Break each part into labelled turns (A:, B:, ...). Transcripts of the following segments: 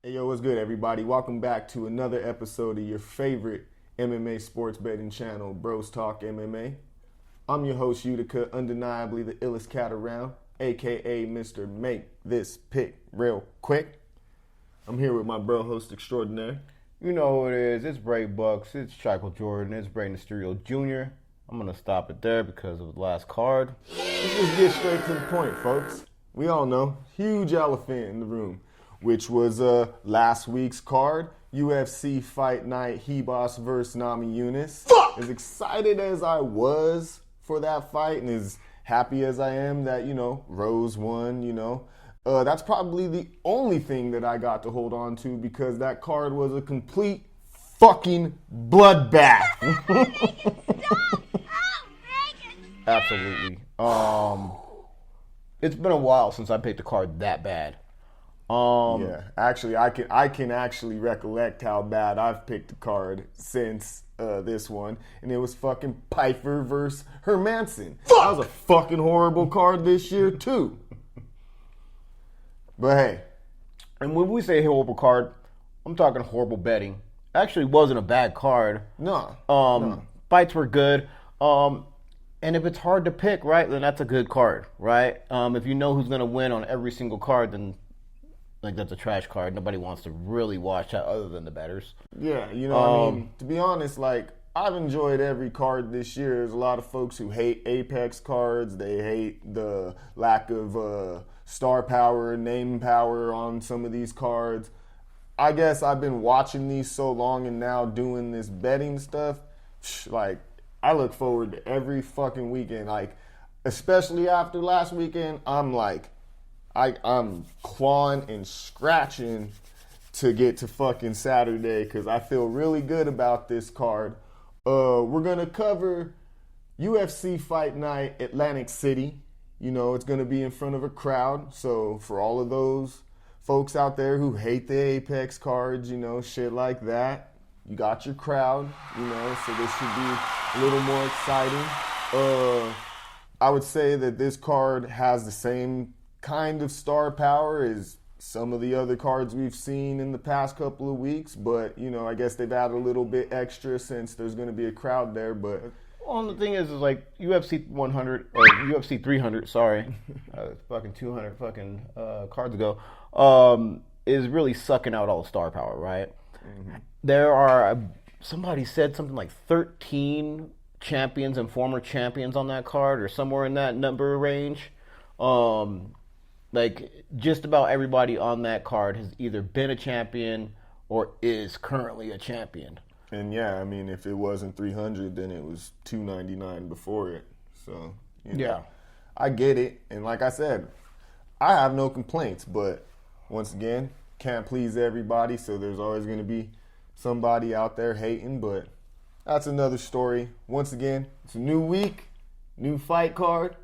A: Hey, yo, what's good, everybody? Welcome back to another episode of your favorite MMA sports betting channel, Bros Talk MMA. I'm your host, Utica, undeniably the illest cat around, a.k.a. Mr. Make This Pick Real Quick. I'm here with my bro host extraordinaire.
B: You know who it is. It's Bray Bucks. It's Chico Jordan. It's Bray Mysterio Jr. I'm going to stop it there because of the last card.
A: Let's just get straight to the point, folks. We all know, huge elephant in the room, which was last week's card, UFC Fight Night, Hebos versus Nami Yunus. As excited as I was for that fight and as happy as I am that, Rose won, that's probably the only thing that I got to hold on to because that card was a complete fucking bloodbath.
B: Absolutely. It's been a while since I picked a card that bad.
A: Yeah, actually, I can actually recollect how bad I've picked a card since this one, and it was fucking Pyfer versus Hermanson. That was a fucking horrible card this year too. But hey,
B: and when we say horrible card, I'm talking horrible betting. Actually, wasn't a bad card.
A: No.
B: Fights were good. And if it's hard to pick, right, then that's a good card, right? If you know who's gonna win on every single card, then that's a trash card. Nobody wants to really watch that other than the bettors.
A: Yeah, I mean, to be honest, I've enjoyed every card this year. There's a lot of folks who hate Apex cards. They hate the lack of star power, name power on some of these cards. I guess I've been watching these so long and now doing this betting stuff, I look forward to every fucking weekend. Especially after last weekend, I'm clawing and scratching to get to fucking Saturday because I feel really good about this card. We're going to cover UFC Fight Night Atlantic City. It's going to be in front of a crowd. So for all of those folks out there who hate the Apex cards, shit like that, you got your crowd, so this should be a little more exciting. I would say that this card has the same kind of star power as some of the other cards we've seen in the past couple of weeks, but I guess they've added a little bit extra since there's going to be a crowd there. But
B: the thing is UFC 100 or UFC 300, sorry, fucking 200 fucking cards ago, is really sucking out all the star power, right? Mm-hmm. There are somebody said something like 13 champions and former champions on that card, or somewhere in that number range. Just about everybody on that card has either been a champion or is currently a champion.
A: And yeah, I mean, if it wasn't 300, then it was 299 before it. So,
B: yeah,
A: I get it. And like I said, I have no complaints. But once again, can't please everybody. So there's always going to be somebody out there hating. But that's another story. Once again, it's a new week, new fight card.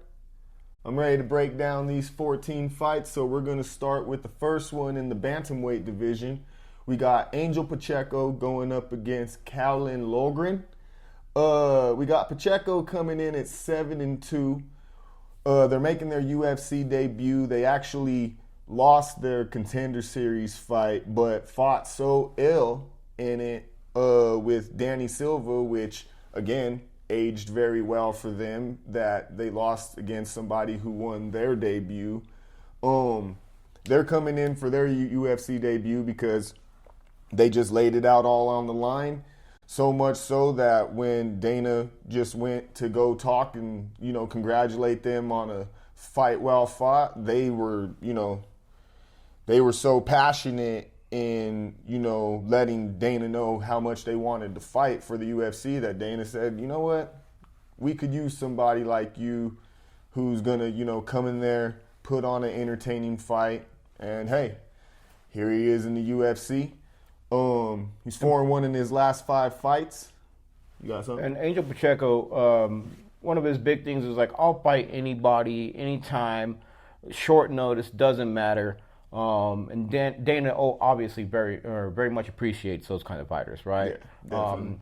A: I'm ready to break down these 14 fights, so we're going to start with the first one in the bantamweight division. We got Angel Pacheco going up against Caolan Loughran. We got Pacheco coming in at 7-2. They're making their UFC debut. They actually lost their Contender Series fight, but fought so ill in it with Danny Silva, which, again, aged very well for them, that they lost against somebody who won their debut. They're coming in for their UFC debut because they just laid it out all on the line. So much so that when Dana just went to go talk and, congratulate them on a fight well fought, they were so passionate in, letting Dana know how much they wanted to fight for the UFC that Dana said, you know what, we could use somebody like you who's going to, come in there, put on an entertaining fight. And hey, here he is in the UFC. He's 4-1 in his last 5 fights. You got something?
B: And Angel Pacheco, one of his big things is I'll fight anybody, anytime, short notice, doesn't matter. And Dana obviously very much appreciates those kind of fighters, right?
A: Yeah,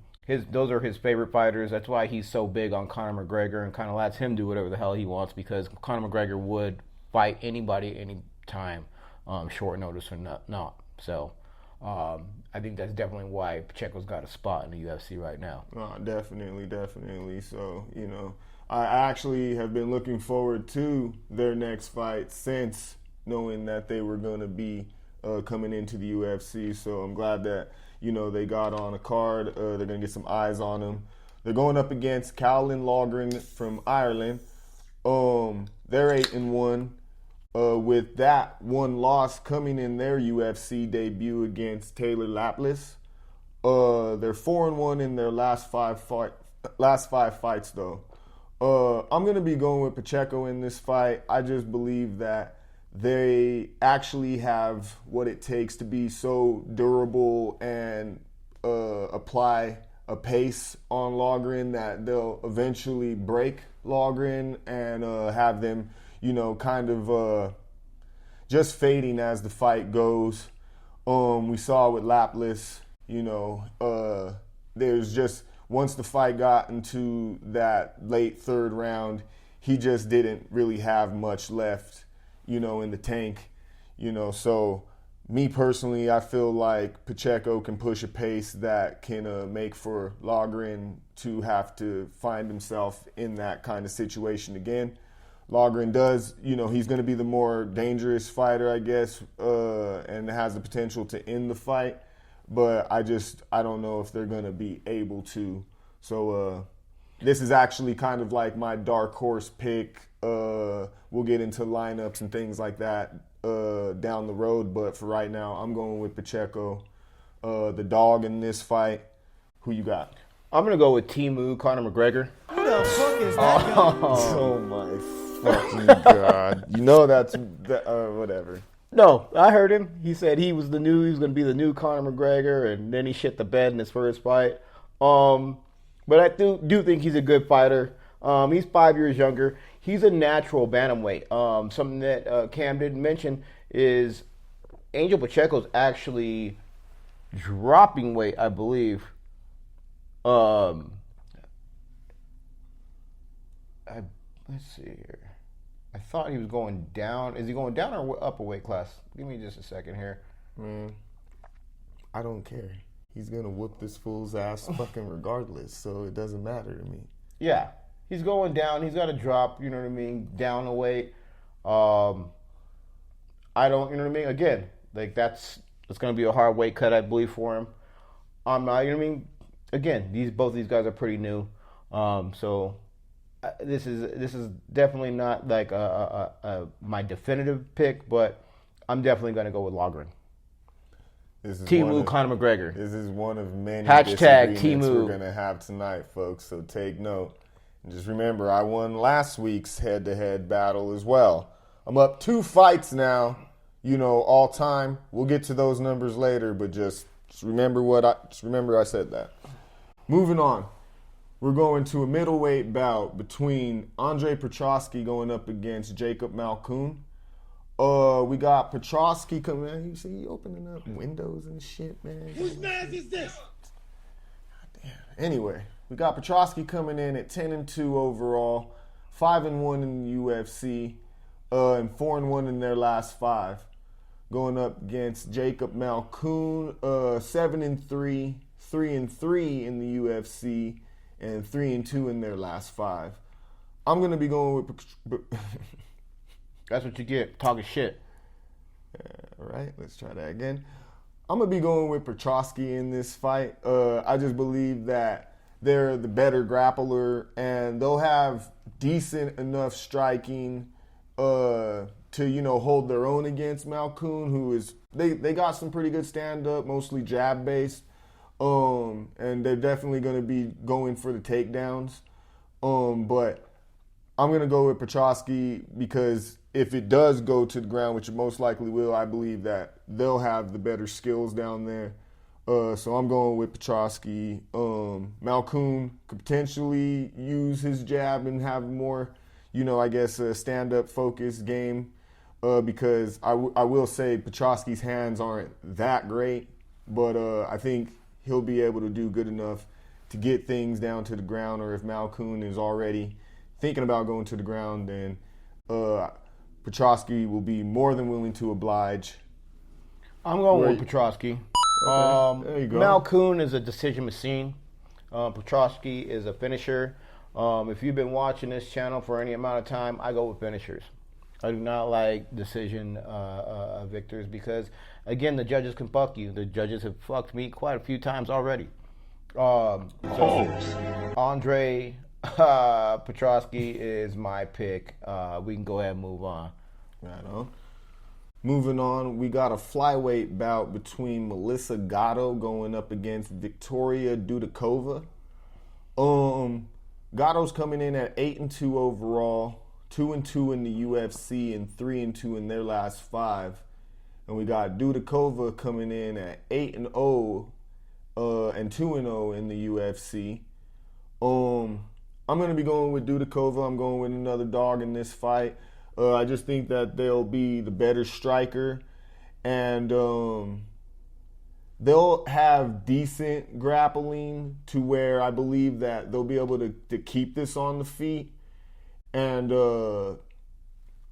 B: those are his favorite fighters. That's why he's so big on Conor McGregor and kind of lets him do whatever the hell he wants, because Conor McGregor would fight anybody, anytime, short notice or not. So I think that's definitely why Pacheco's got a spot in the UFC right now.
A: Definitely. So, I actually have been looking forward to their next fight since knowing that they were going to be coming into the UFC. So I'm glad that, they got on a card. They're going to get some eyes on them. They're going up against Caolan Loughran from Ireland. They're 8-1. With that one loss coming in their UFC debut against Taylor Lapilus. They're 4-1 in their last five fights though. I'm gonna be going with Pacheco in this fight. I just believe that they actually have what it takes to be so durable and apply a pace on Loughran that they'll eventually break Loughran and have them, kind of just fading as the fight goes. We saw with Lapilus, there's just, once the fight got into that late third round, he just didn't really have much left, in the tank, so me personally, I feel like Pacheco can push a pace that can make for Loughran to have to find himself in that kind of situation again. Loughran does, he's going to be the more dangerous fighter, I guess, and has the potential to end the fight. But I don't know if they're going to be able to. So this is actually kind of like my dark horse pick. We'll get into lineups and things like that down the road. But for right now, I'm going with Pacheco, the dog in this fight. Who you got?
B: I'm going to go with Timu, Conor McGregor.
C: Who the fuck is that guy?
A: Oh my fucking God. That's whatever.
B: No, I heard him. He said he was going to be the new Conor McGregor, and then he shit the bed in his first fight. But I do think he's a good fighter. He's 5 years younger. He's a natural bantamweight. Something that Cam didn't mention is Angel Pacheco's actually dropping weight, I believe. Let's see here. I thought he was going down. Is he going down or up a weight class? Give me just a second here.
A: Man, I don't care. He's going to whoop this fool's ass fucking regardless, so it doesn't matter to me.
B: Yeah. He's going down. He's got to drop, down a weight. I don't, Again, like it's going to be a hard weight cut, I believe, for him. I'm not, Again, both these guys are pretty new. So this is definitely not like my definitive pick, but I'm definitely going to go with Loughran. Timu, Conor McGregor.
A: This is one of many
B: Hashtag
A: disagreements
B: Timu.
A: we're going to have tonight, folks, so take note. And just remember, I won last week's head-to-head battle as well. I'm up 2 fights now, all time. We'll get to those numbers later, but just remember I said that. Moving on. We're going to a middleweight bout between Andre Petroski going up against Jacob Malkoun. We got Petroski coming in. You see, he opening up windows and shit, man.
C: Whose man is this?
A: Goddamn. Anyway, we got Petroski coming in at 10-2 overall, 5-1 in the UFC, and 4-1 in their last 5. Going up against Jacob Malkoun, 7-3, 3-3 in the UFC, and 3-2 in their last 5. I'm gonna be going with.
B: That's what you get, talking shit.
A: All right, let's try that again. I'm gonna be going with Petroski in this fight. I just believe that they're the better grappler, and they'll have decent enough striking to hold their own against Malkoun, who is they got some pretty good stand up, mostly jab based. And they're definitely going to be going for the takedowns. But I'm going to go with Petroski because if it does go to the ground, which it most likely will, I believe that they'll have the better skills down there. So I'm going with Petroski. Malkoun could potentially use his jab and have more, a stand-up focused game because I will say Petroski's hands aren't that great, but I think he'll be able to do good enough to get things down to the ground, or if Malkoun is already thinking about going to the ground, then Petroski will be more than willing to oblige.
B: I'm going with Petroski.
A: There you go.
B: Malkoun is a decision machine. Petroski is a finisher. If you've been watching this channel for any amount of time, I go with finishers. I do not like decision victors because, again, the judges can fuck you. The judges have fucked me quite a few times already. Andre Petroski is my pick. We can go ahead and move on.
A: Right on. Moving on, we got a flyweight bout between Melissa Gatto going up against Victoriia Dudakova. Gatto's coming in at 8-2 overall, 2-2 in the UFC, and 3-2 in their last 5. And we got Dudakova coming in at 8-0 and 2-0 in the UFC. I'm going to be going with Dudakova. I'm going with another dog in this fight. I just think that they'll be the better striker, and they'll have decent grappling to where I believe that they'll be able to keep this on the feet, and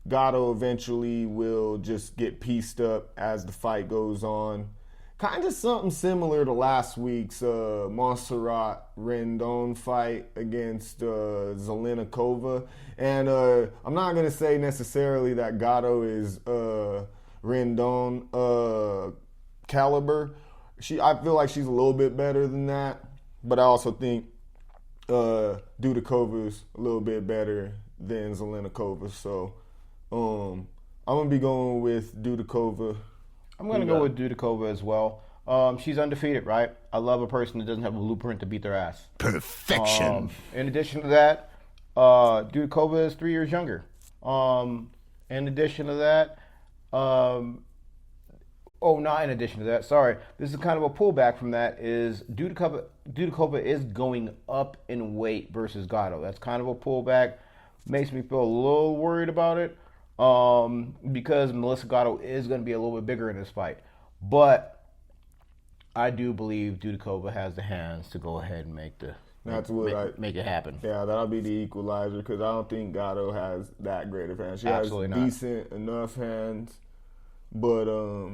A: Gatto eventually will just get pieced up as the fight goes on. Kind of something similar to last week's Montserrat Rendon fight against Zelenikova. And I'm not going to say necessarily that Gatto is Rendon caliber. I feel like she's a little bit better than that. But I also think Dudakova's a little bit better than Zelenikova. So I'm going to be going with Dudakova.
B: I'm going to go with Dudakova as well. She's undefeated, right? I love a person that doesn't have a blueprint to beat their ass.
A: Perfection.
B: In addition to that, Dudakova is 3 years younger. In addition to that, not in addition to that, sorry. This is kind of a pullback from that, is Dudakova is going up in weight versus Gatto. That's kind of a pullback. Makes me feel a little worried about it. Because Melissa Gatto is going to be a little bit bigger in this fight. But I do believe Dudakova has the hands to go ahead and make it happen.
A: Yeah, that'll be the equalizer because I don't think Gatto has that great of hands. She
B: Absolutely
A: has decent enough hands, but I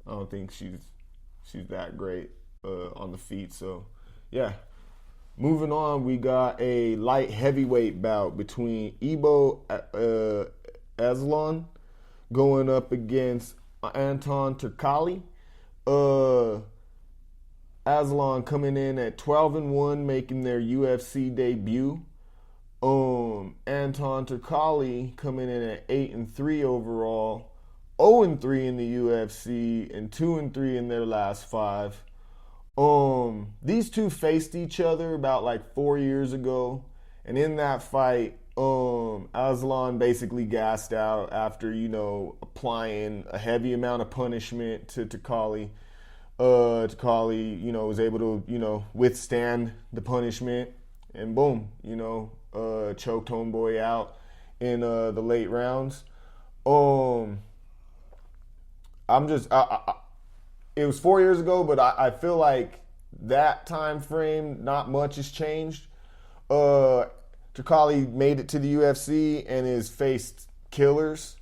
A: don't think she's that great on the feet. So yeah. Moving on, we got a light heavyweight bout between Aslan going up against Anton Turkalj. Aslan coming in at 12-1, making their UFC debut. Anton Turkalj coming in at 8-3 overall, 0-3 in the UFC, and 2-3 in their last 5. These two faced each other about like 4 years ago, and in that fight, Aslan basically gassed out after, applying a heavy amount of punishment to Turkalj. Turkalj, was able to, withstand the punishment, and boom, choked homeboy out in the late rounds. It was 4 years ago, but I feel like that time frame, not much has changed. Turkalj made it to the UFC and has faced killers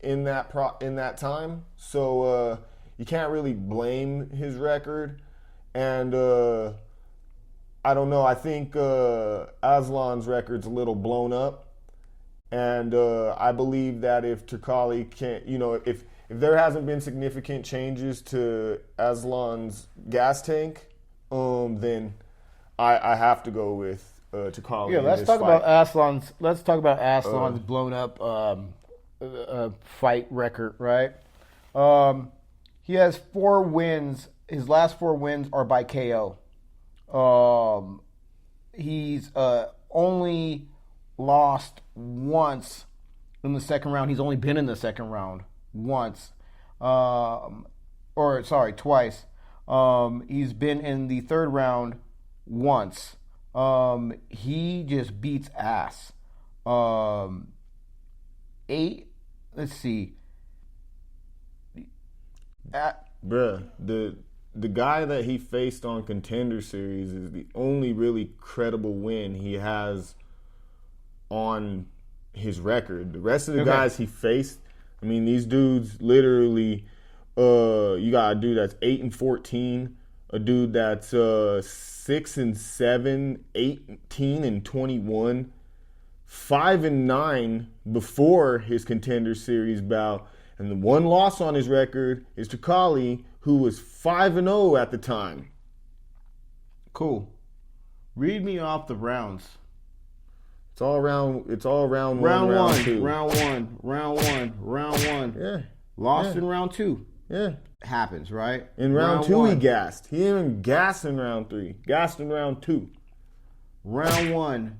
A: in that time, so you can't really blame his record. And I don't know. I think Aslan's record's a little blown up, and I believe that if Turkalj can't, if there hasn't been significant changes to Aslan's gas tank, then I have to go with Turkalj.
B: Yeah, let's talk about Aslan's. Let's talk about Aslan's blown up fight record, right? He has 4 wins. His last 4 wins are by KO. He's only lost once in the second round. He's only been in the second round once. Twice. He's been in the third round once. He just beats ass. Let's see.
A: Bruh, the guy that he faced on Contender Series is the only really credible win he has on his record. The rest of the guys he faced, I mean, these dudes literally, you got a dude that's 8-14, a dude that's 6-7, 18-21, 5-9 before his Contender Series bout, and the one loss on his record is Turkalj, who was 5-0 at the time.
B: Cool. Read me off the rounds.
A: It's all round
B: Round
A: one, round two.
B: Round one.
A: Yeah.
B: Lost in round 2.
A: Yeah.
B: Happens, right?
A: In round 2
B: one.
A: he gassed. He didn't even gas in round 3. Gassed in round 2.
B: Round 1.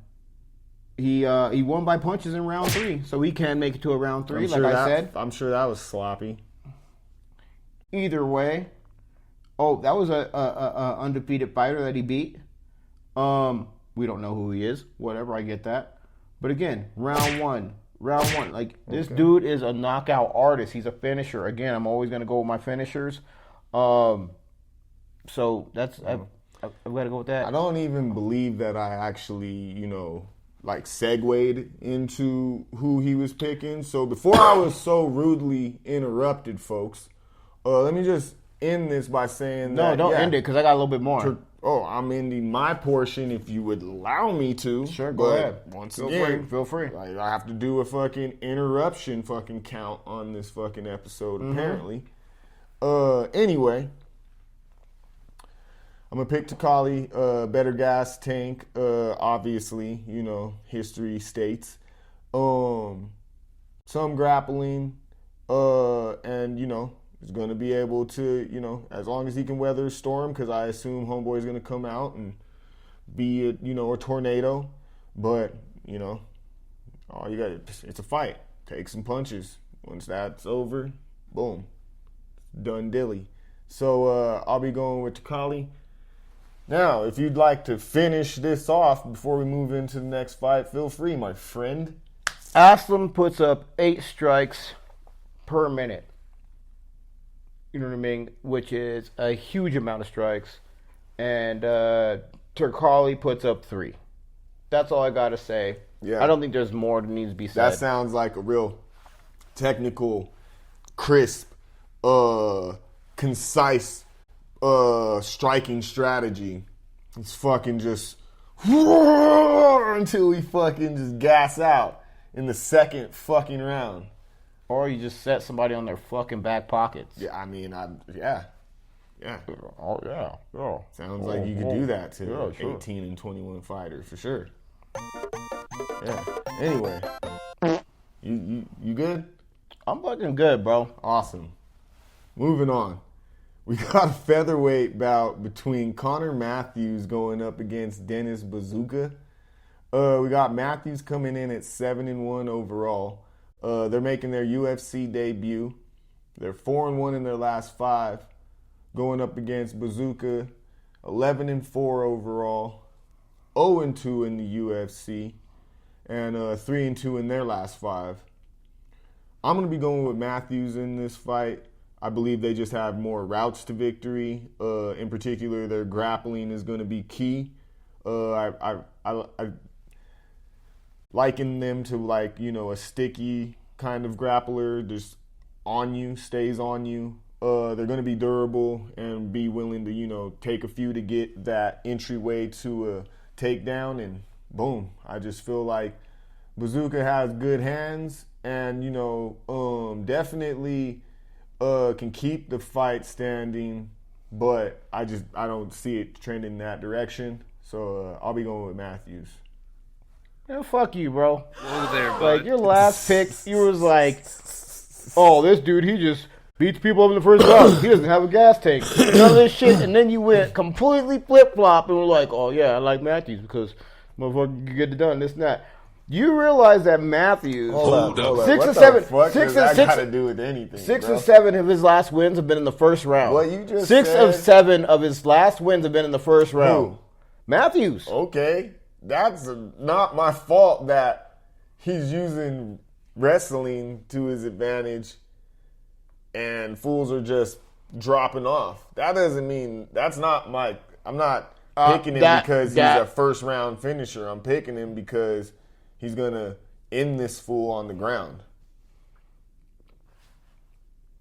B: He won by punches in round 3, so he can make it to a round 3, said.
A: I'm sure that was sloppy.
B: Either way. Oh, that was a undefeated fighter that he beat. We don't know who he is. Whatever, I get that. But again, round one. Like, this dude is a knockout artist. He's a finisher. Again, I'm always going to go with my finishers. So that's I've got to go with that.
A: I don't even believe that I actually, like segued into who he was picking. So before I was so rudely interrupted, folks, let me just end this by saying
B: No, don't end it because I got a little bit more.
A: I'm ending my portion if you would allow me to.
B: Sure, go ahead.
A: Feel
B: free.
A: Like, I have to do a fucking interruption fucking count on this fucking episode, apparently. Anyway, I'm going to pick Turkalj, better gas tank, obviously, history states. Some grappling, and, he's going to be able to, as long as he can weather a storm, because I assume Homeboy's going to come out and be, a tornado. But, all you got, it's a fight. Take some punches. Once that's over, boom. Done dilly. So I'll be going with Turkalj. Now, if you'd like to finish this off before we move into the next fight, feel free, my friend.
B: Aslan puts up 8 strikes per minute. You know what I mean? Which is a huge amount of strikes. And Turkalj puts up 3. That's all I got to say.
A: Yeah.
B: I don't think there's more that needs to be said.
A: That sounds like a real technical, crisp, concise striking strategy. It's fucking just until we fucking just gas out in the second fucking round.
B: Or you just set somebody on their fucking back pockets.
A: Yeah, I mean, yeah.
B: Oh, yeah.
A: Sounds like you could do that to 18 and 21 fighters for sure. Yeah. Anyway, you good?
B: I'm fucking good, bro.
A: Awesome. Moving on. We got a featherweight bout between Connor Matthewss going up against Denis Buzukja. We got Matthewss coming in at 7-1 overall. They're making their UFC debut. They're 4-1 in their last 5. Going up against Buzukja, 11-4 overall, 0-2 in the UFC, and 3-2 in their last 5. I'm going to be going with Matthewss in this fight. I believe they just have more routes to victory. In particular, their grappling is going to be key. I liken them to a sticky kind of grappler, just on you, stays on you. They're going to be durable and be willing to, take a few to get that entryway to a takedown, and boom. I just feel like Buzukja has good hands and, definitely can keep the fight standing, but I don't see it trending in that direction. So I'll be going with Matthewss.
B: Yeah, fuck you, bro.
D: Whoa there, bud.
B: Like, your last pick, you was like, oh, this dude, he just beats people up in the first round. He doesn't have a gas tank. None of this shit. And then you went completely flip-flop and were like, oh, yeah, I like Matthewss because motherfucker, you get it done, this and that. You realize that Matthewss,
A: Hold up.
B: 6
A: What
B: and
A: the
B: 7,
A: fuck
B: 6
A: does
B: and
A: that
B: 6,
A: got to do with anything?
B: 6
A: bro?
B: and 7 of his last wins have been in the first round.
A: What you just
B: 6
A: said?
B: of 7 of his last wins have been in the first round.
A: Who?
B: Matthewss.
A: Okay, that's not my fault that he's using wrestling to his advantage and fools are just dropping off. That doesn't mean that's not my. I'm not picking him because he's a first round finisher. I'm picking him because he's gonna end this fool on the ground.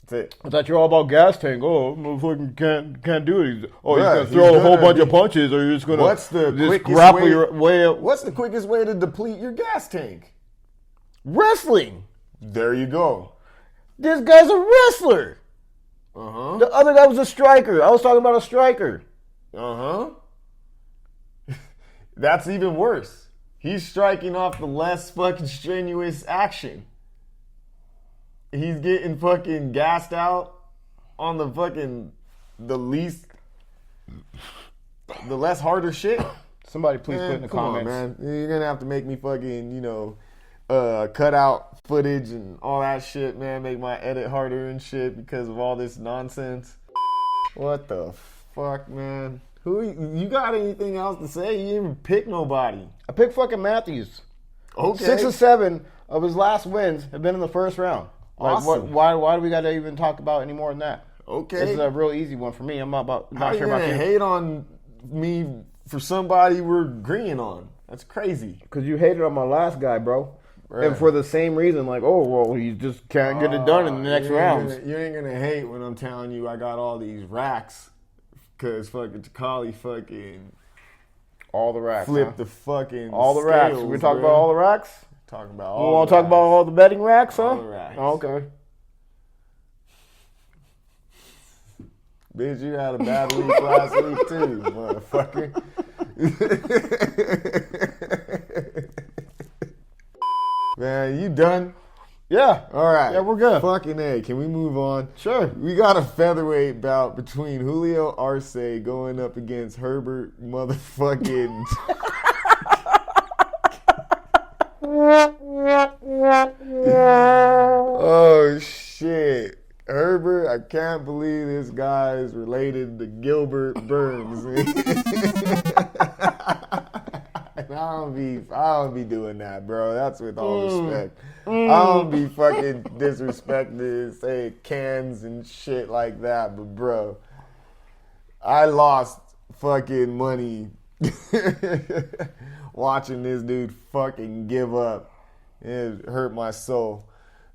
A: That's it.
B: I thought you're all about gas tank. Oh, motherfucking can't do it. He's
A: Bruh,
B: gonna
A: he's
B: throw a whole
A: gonna
B: bunch
A: be-
B: of punches, or you're just gonna
A: What's the
B: just
A: quickest
B: grapple
A: way?
B: your way up.
A: What's the quickest way to deplete your gas tank?
B: Wrestling.
A: There you go.
B: This guy's a wrestler.
A: Uh
B: The other guy was a striker. I was talking about a striker.
A: huh. That's even worse. He's striking off the less fucking strenuous action. He's getting fucking gassed out on the less harder shit.
B: Somebody please
A: Man,
B: put in the
A: come on,
B: comments.
A: man. You're gonna have to make me fucking, cut out footage and all that shit, man. Make my edit harder and shit because of all this nonsense. What the fuck, man? You got anything else to say? You didn't even pick nobody.
B: I picked fucking Matthewss.
A: Okay.
B: 6 or 7 of his last wins have been in the first round. Like,
A: Awesome.
B: why do we got to even talk about any more than that?
A: Okay.
B: This is a real easy one for me. I'm not
A: How you
B: sure
A: gonna
B: about you.
A: hate on me for somebody we're agreeing on? That's crazy.
B: Because you hated on my last guy, bro.
A: Right.
B: And for the same reason, like, oh, well, he just can't get it done in the next rounds.
A: You ain't gonna hate when I'm telling you I got all these racks. Cause fucking Turkalj fucking
B: All the racks.
A: flipped
B: huh?
A: the fucking
B: All the racks.
A: scales,
B: We're talking
A: bro.
B: about all the racks?
A: Talking about
B: You
A: all
B: want
A: the
B: to talk about
A: racks.
B: all the betting racks, huh?
A: All the racks.
B: Oh, okay.
A: Bitch, you had a bad week last week too, motherfucker. Man, you done?
B: Yeah.
A: All right.
B: Yeah, we're good.
A: Fucking A. Can we move on?
B: Sure.
A: We got a featherweight bout between Julio Arce going up against Herbert motherfucking. Oh, shit. Herbert, I can't believe this guy is related to Gilbert Burns. I don't be doing that, bro. That's with all respect. I don't be fucking disrespecting and say cans and shit like that, but bro, I lost fucking money watching this dude fucking give up. It hurt my soul.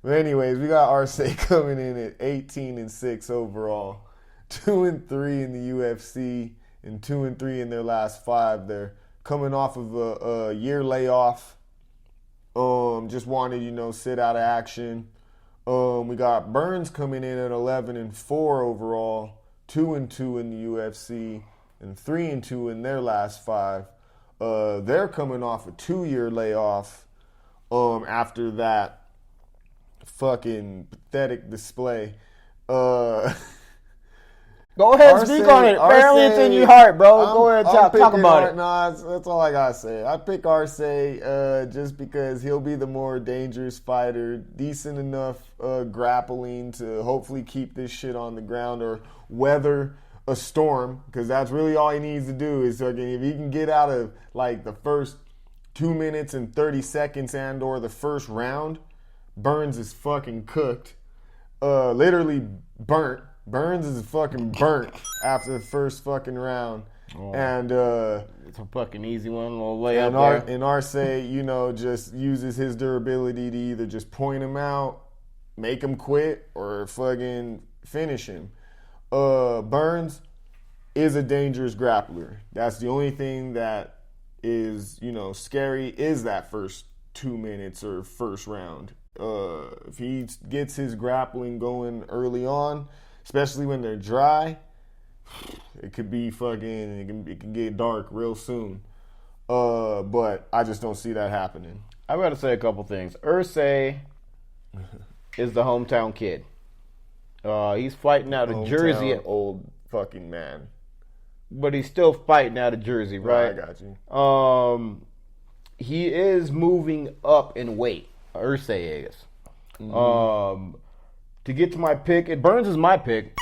A: But anyways, we got Arce coming in at 18-6 overall, 2-3 in the UFC, and 2-3 in their last 5. They're coming off of a year layoff. Just wanted, sit out of action. We got Burns coming in at 11-4 overall, 2-2 in the UFC, and 3-2 in their last 5. They're coming off a 2-year layoff. After that fucking pathetic display.
B: Go ahead, speak on it. Apparently it's in your heart, bro. Go ahead, talk about it.
A: Nah, that's all I gotta say. I pick Arce just because he'll be the more dangerous fighter, decent enough grappling to hopefully keep this shit on the ground or weather a storm, because that's really all he needs to do is if he can get out of like the first 2 minutes and 30 seconds and or the first round, Burns is fucking cooked. Literally burnt. Burns is fucking burnt after the first fucking round.
B: Oh.
A: And
B: It's a fucking easy one, a little layup there.
A: and Arce, just uses his durability to either just point him out, make him quit, or fucking finish him. Burns is a dangerous grappler. That's the only thing that is, scary is that first 2 minutes or first round. If he gets his grappling going early on, especially when they're dry, it could be fucking, it can get dark real soon. But I just don't see that happening.
B: I got to say a couple things. Arce is the hometown kid. He's fighting out of Jersey,
A: Hometown old fucking man.
B: but he's still fighting out of Jersey, right?
A: I got you.
B: He is moving up in weight. Arce is. To get to my pick, Burns is my pick.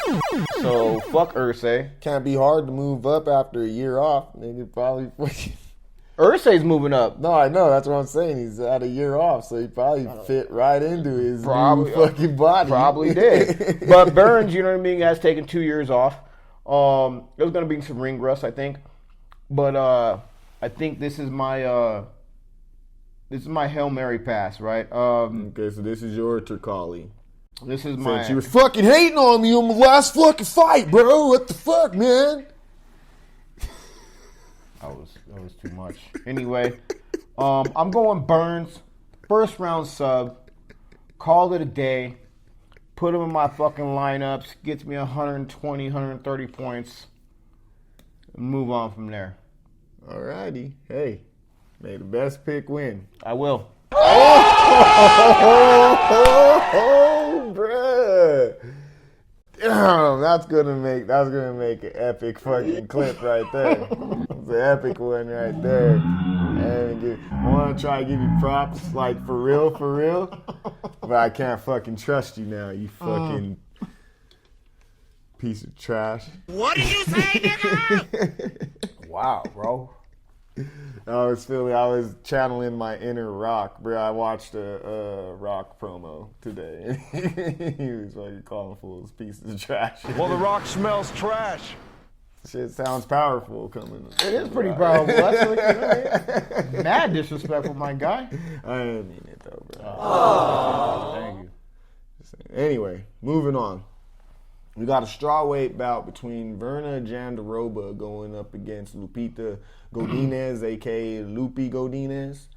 B: So fuck Arce.
A: Can't be hard to move up after a year off. Nigga probably.
B: Arce's moving up.
A: No, I know. That's what I'm saying. He's had a year off, so he probably fit right into his new fucking body.
B: Probably did. But Burns, you know what I mean, has taken 2 years off. There's going to be some ring rust, I think. But I think this is my Hail Mary pass, right?
A: Okay, so this is your Turkalj.
B: This is my.
A: Said you were fucking hating on me on my last fucking fight, bro. What the fuck, man?
B: That was too much. Anyway, I'm going Burns. First round sub. Call it a day. Put him in my fucking lineups. Gets me 120, 130 points. Move on from there.
A: Alrighty. Hey, may the best pick win.
B: I will.
A: Oh, bruh. Damn, that's gonna make an epic fucking clip right there. It's an epic one right there. And I want to try to give you props, like for real, but I can't fucking trust you now. You fucking piece of trash.
C: What did you say, nigga?
B: Wow, bro.
A: I was channeling my inner Rock, bro. I watched a Rock promo today. He was fucking calling fools pieces of trash.
D: Well, the Rock smells trash.
A: Shit sounds powerful coming.
B: It is pretty powerful. That's what, mad disrespectful, my guy.
A: I didn't mean it though, bro.
B: Thank you.
A: Anyway, moving on. We got a strawweight bout between Virna and Jandiroba going up against Lupita Godinez, a.k.a. Loopy Godinez.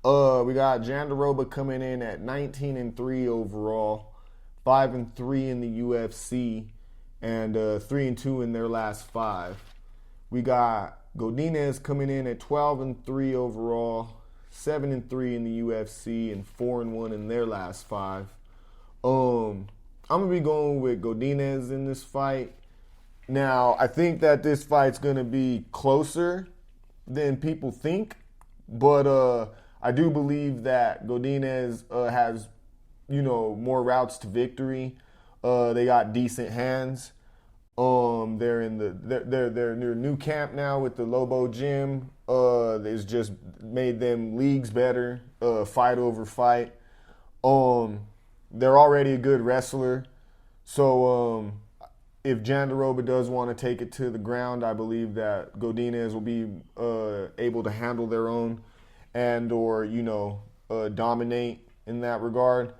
A: We got Jandiroba coming in at 19-3 overall, 5-3 in the UFC, and 3-2 in their last 5. We got Godinez coming in at 12-3 overall, 7-3 in the UFC, and 4-1 in their last 5. I'm going to be going with Godinez in this fight. Now, I think that this fight's going to be closer than people think, but I do believe that Godinez has, more routes to victory. They got decent hands. They're in their new camp now with the Lobo Gym. It's just made them leagues better, fight over fight. They're already a good wrestler. So if Jandiroba does want to take it to the ground, I believe that Godinez will be able to handle their own and or, dominate in that regard.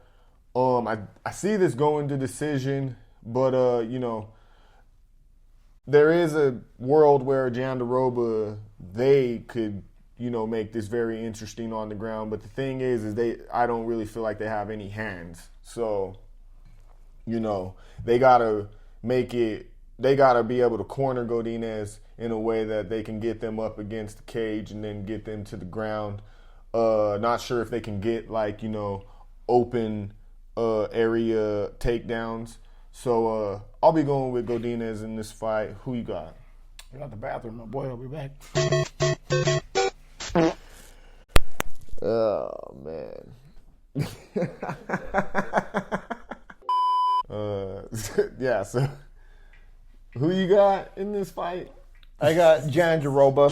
A: I see this going to decision, but, there is a world where Jandiroba, they could, make this very interesting on the ground. But the thing is I don't really feel like they have any hands. So, they gotta be able to corner Godinez in a way that they can get them up against the cage and then get them to the ground. Not sure if they can get open area takedowns. So I'll be going with Godinez in this fight. Who you got?
B: I got the bathroom, my boy. I'll be back.
A: Oh man. Yeah. So who you got in this fight?
B: I got Jandiroba.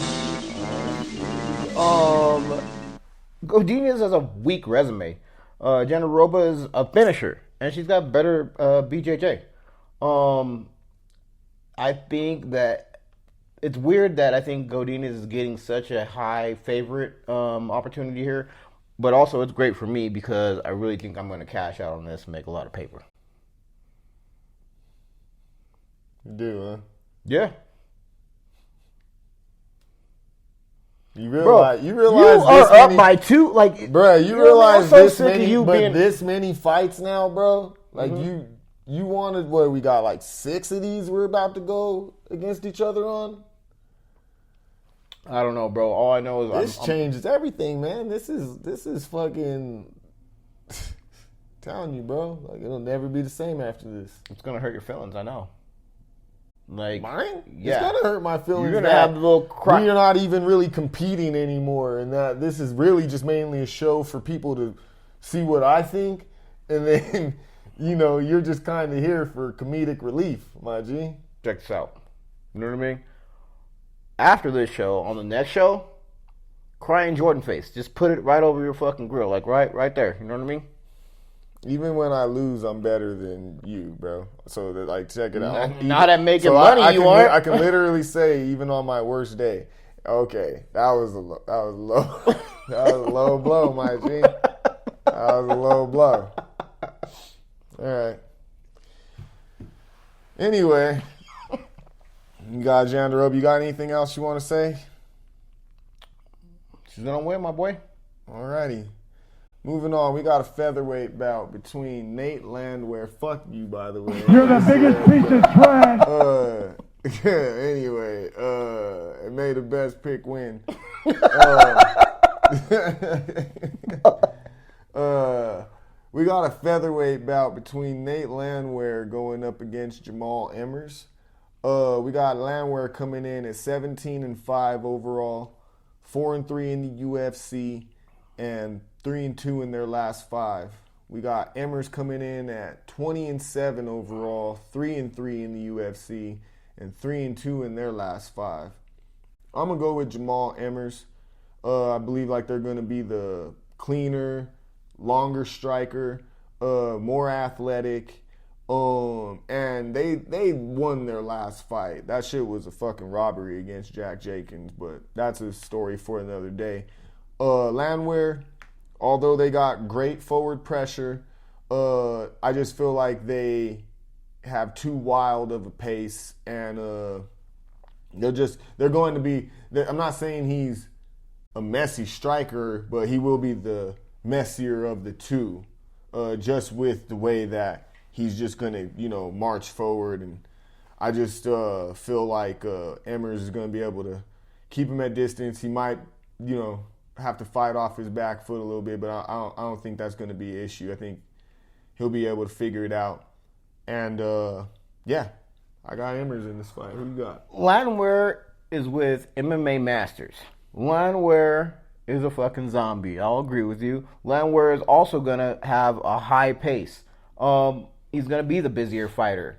B: Godinez has a weak resume. Jandiroba is a finisher, and she's got better BJJ. I think that it's weird that I think Godinez is getting such a high favorite opportunity here, but also it's great for me because I really think I'm going to cash out on this and make a lot of paper.
A: You do, huh?
B: Yeah.
A: You realize
B: you
A: this
B: are
A: many,
B: up by 2, like,
A: bro. You
B: know,
A: realize
B: I'm so
A: this
B: sick of
A: many,
B: you
A: but
B: being-
A: this many fights now, bro. Like you wanted what? We got like 6 of these. We're about to go against each other on.
B: I don't know, bro. All I know is
A: This changes everything, man. This is fucking telling you, bro. Like it'll never be the same after this.
B: it's gonna hurt your feelings. I know. Like
A: Mine?
B: Yeah.
A: It's gonna hurt my feelings.
B: You're gonna
A: that
B: have a little cry.
A: We're not even really competing anymore, and that this is really just mainly a show for people to see what I think, and then you're just kind of here for comedic relief, my G.
B: Check this out. You know what I mean? After this show, on the next show, crying Jordan face. Just put it right over your fucking grill, like right there. You know what I mean?
A: Even when I lose, I'm better than you, bro. So check it out.
B: Not at making
A: So
B: money, you aren't.
A: I can literally say, even on my worst day, okay, that was low. That was a low blow, my G. That was a low blow. All right. Anyway, you got Jandiroba. You got anything else you want to say?
B: She's gonna win, my boy.
A: All righty. Moving on, we got a featherweight bout between Nate Landwehr. Fuck you, by the way.
E: You're the biggest piece of trash.
A: Anyway, it made the best pick win. We got a featherweight bout between Nate Landwehr going up against Jamal Emmers. We got Landwehr coming in at 17-5 overall, 4-3 in the UFC, and 3-2 in their last 5. We got Emmers coming in at 20-7 overall, 3-3 in the UFC, and 3-2 in their last 5. I'm gonna go with Jamal Emmers. I believe like they're gonna be the cleaner, longer striker, more athletic, and they won their last fight. That shit was a fucking robbery against Jack Jenkins, but that's a story for another day. Landwehr, although they got great forward pressure, I just feel like they have too wild of a pace, and they're going to be. I'm not saying he's a messy striker, but he will be the messier of the two, just with the way that he's just gonna, march forward. And I just feel like Emmers is gonna be able to keep him at distance. He might, have to fight off his back foot a little bit, but I don't think that's gonna be an issue. I think he'll be able to figure it out. And yeah, I got Emmers in this fight. Who you got?
B: Landwehr is with MMA Masters. Landwehr is a fucking zombie. I'll agree with you. Landwehr is also going to have a high pace. He's going to be the busier fighter.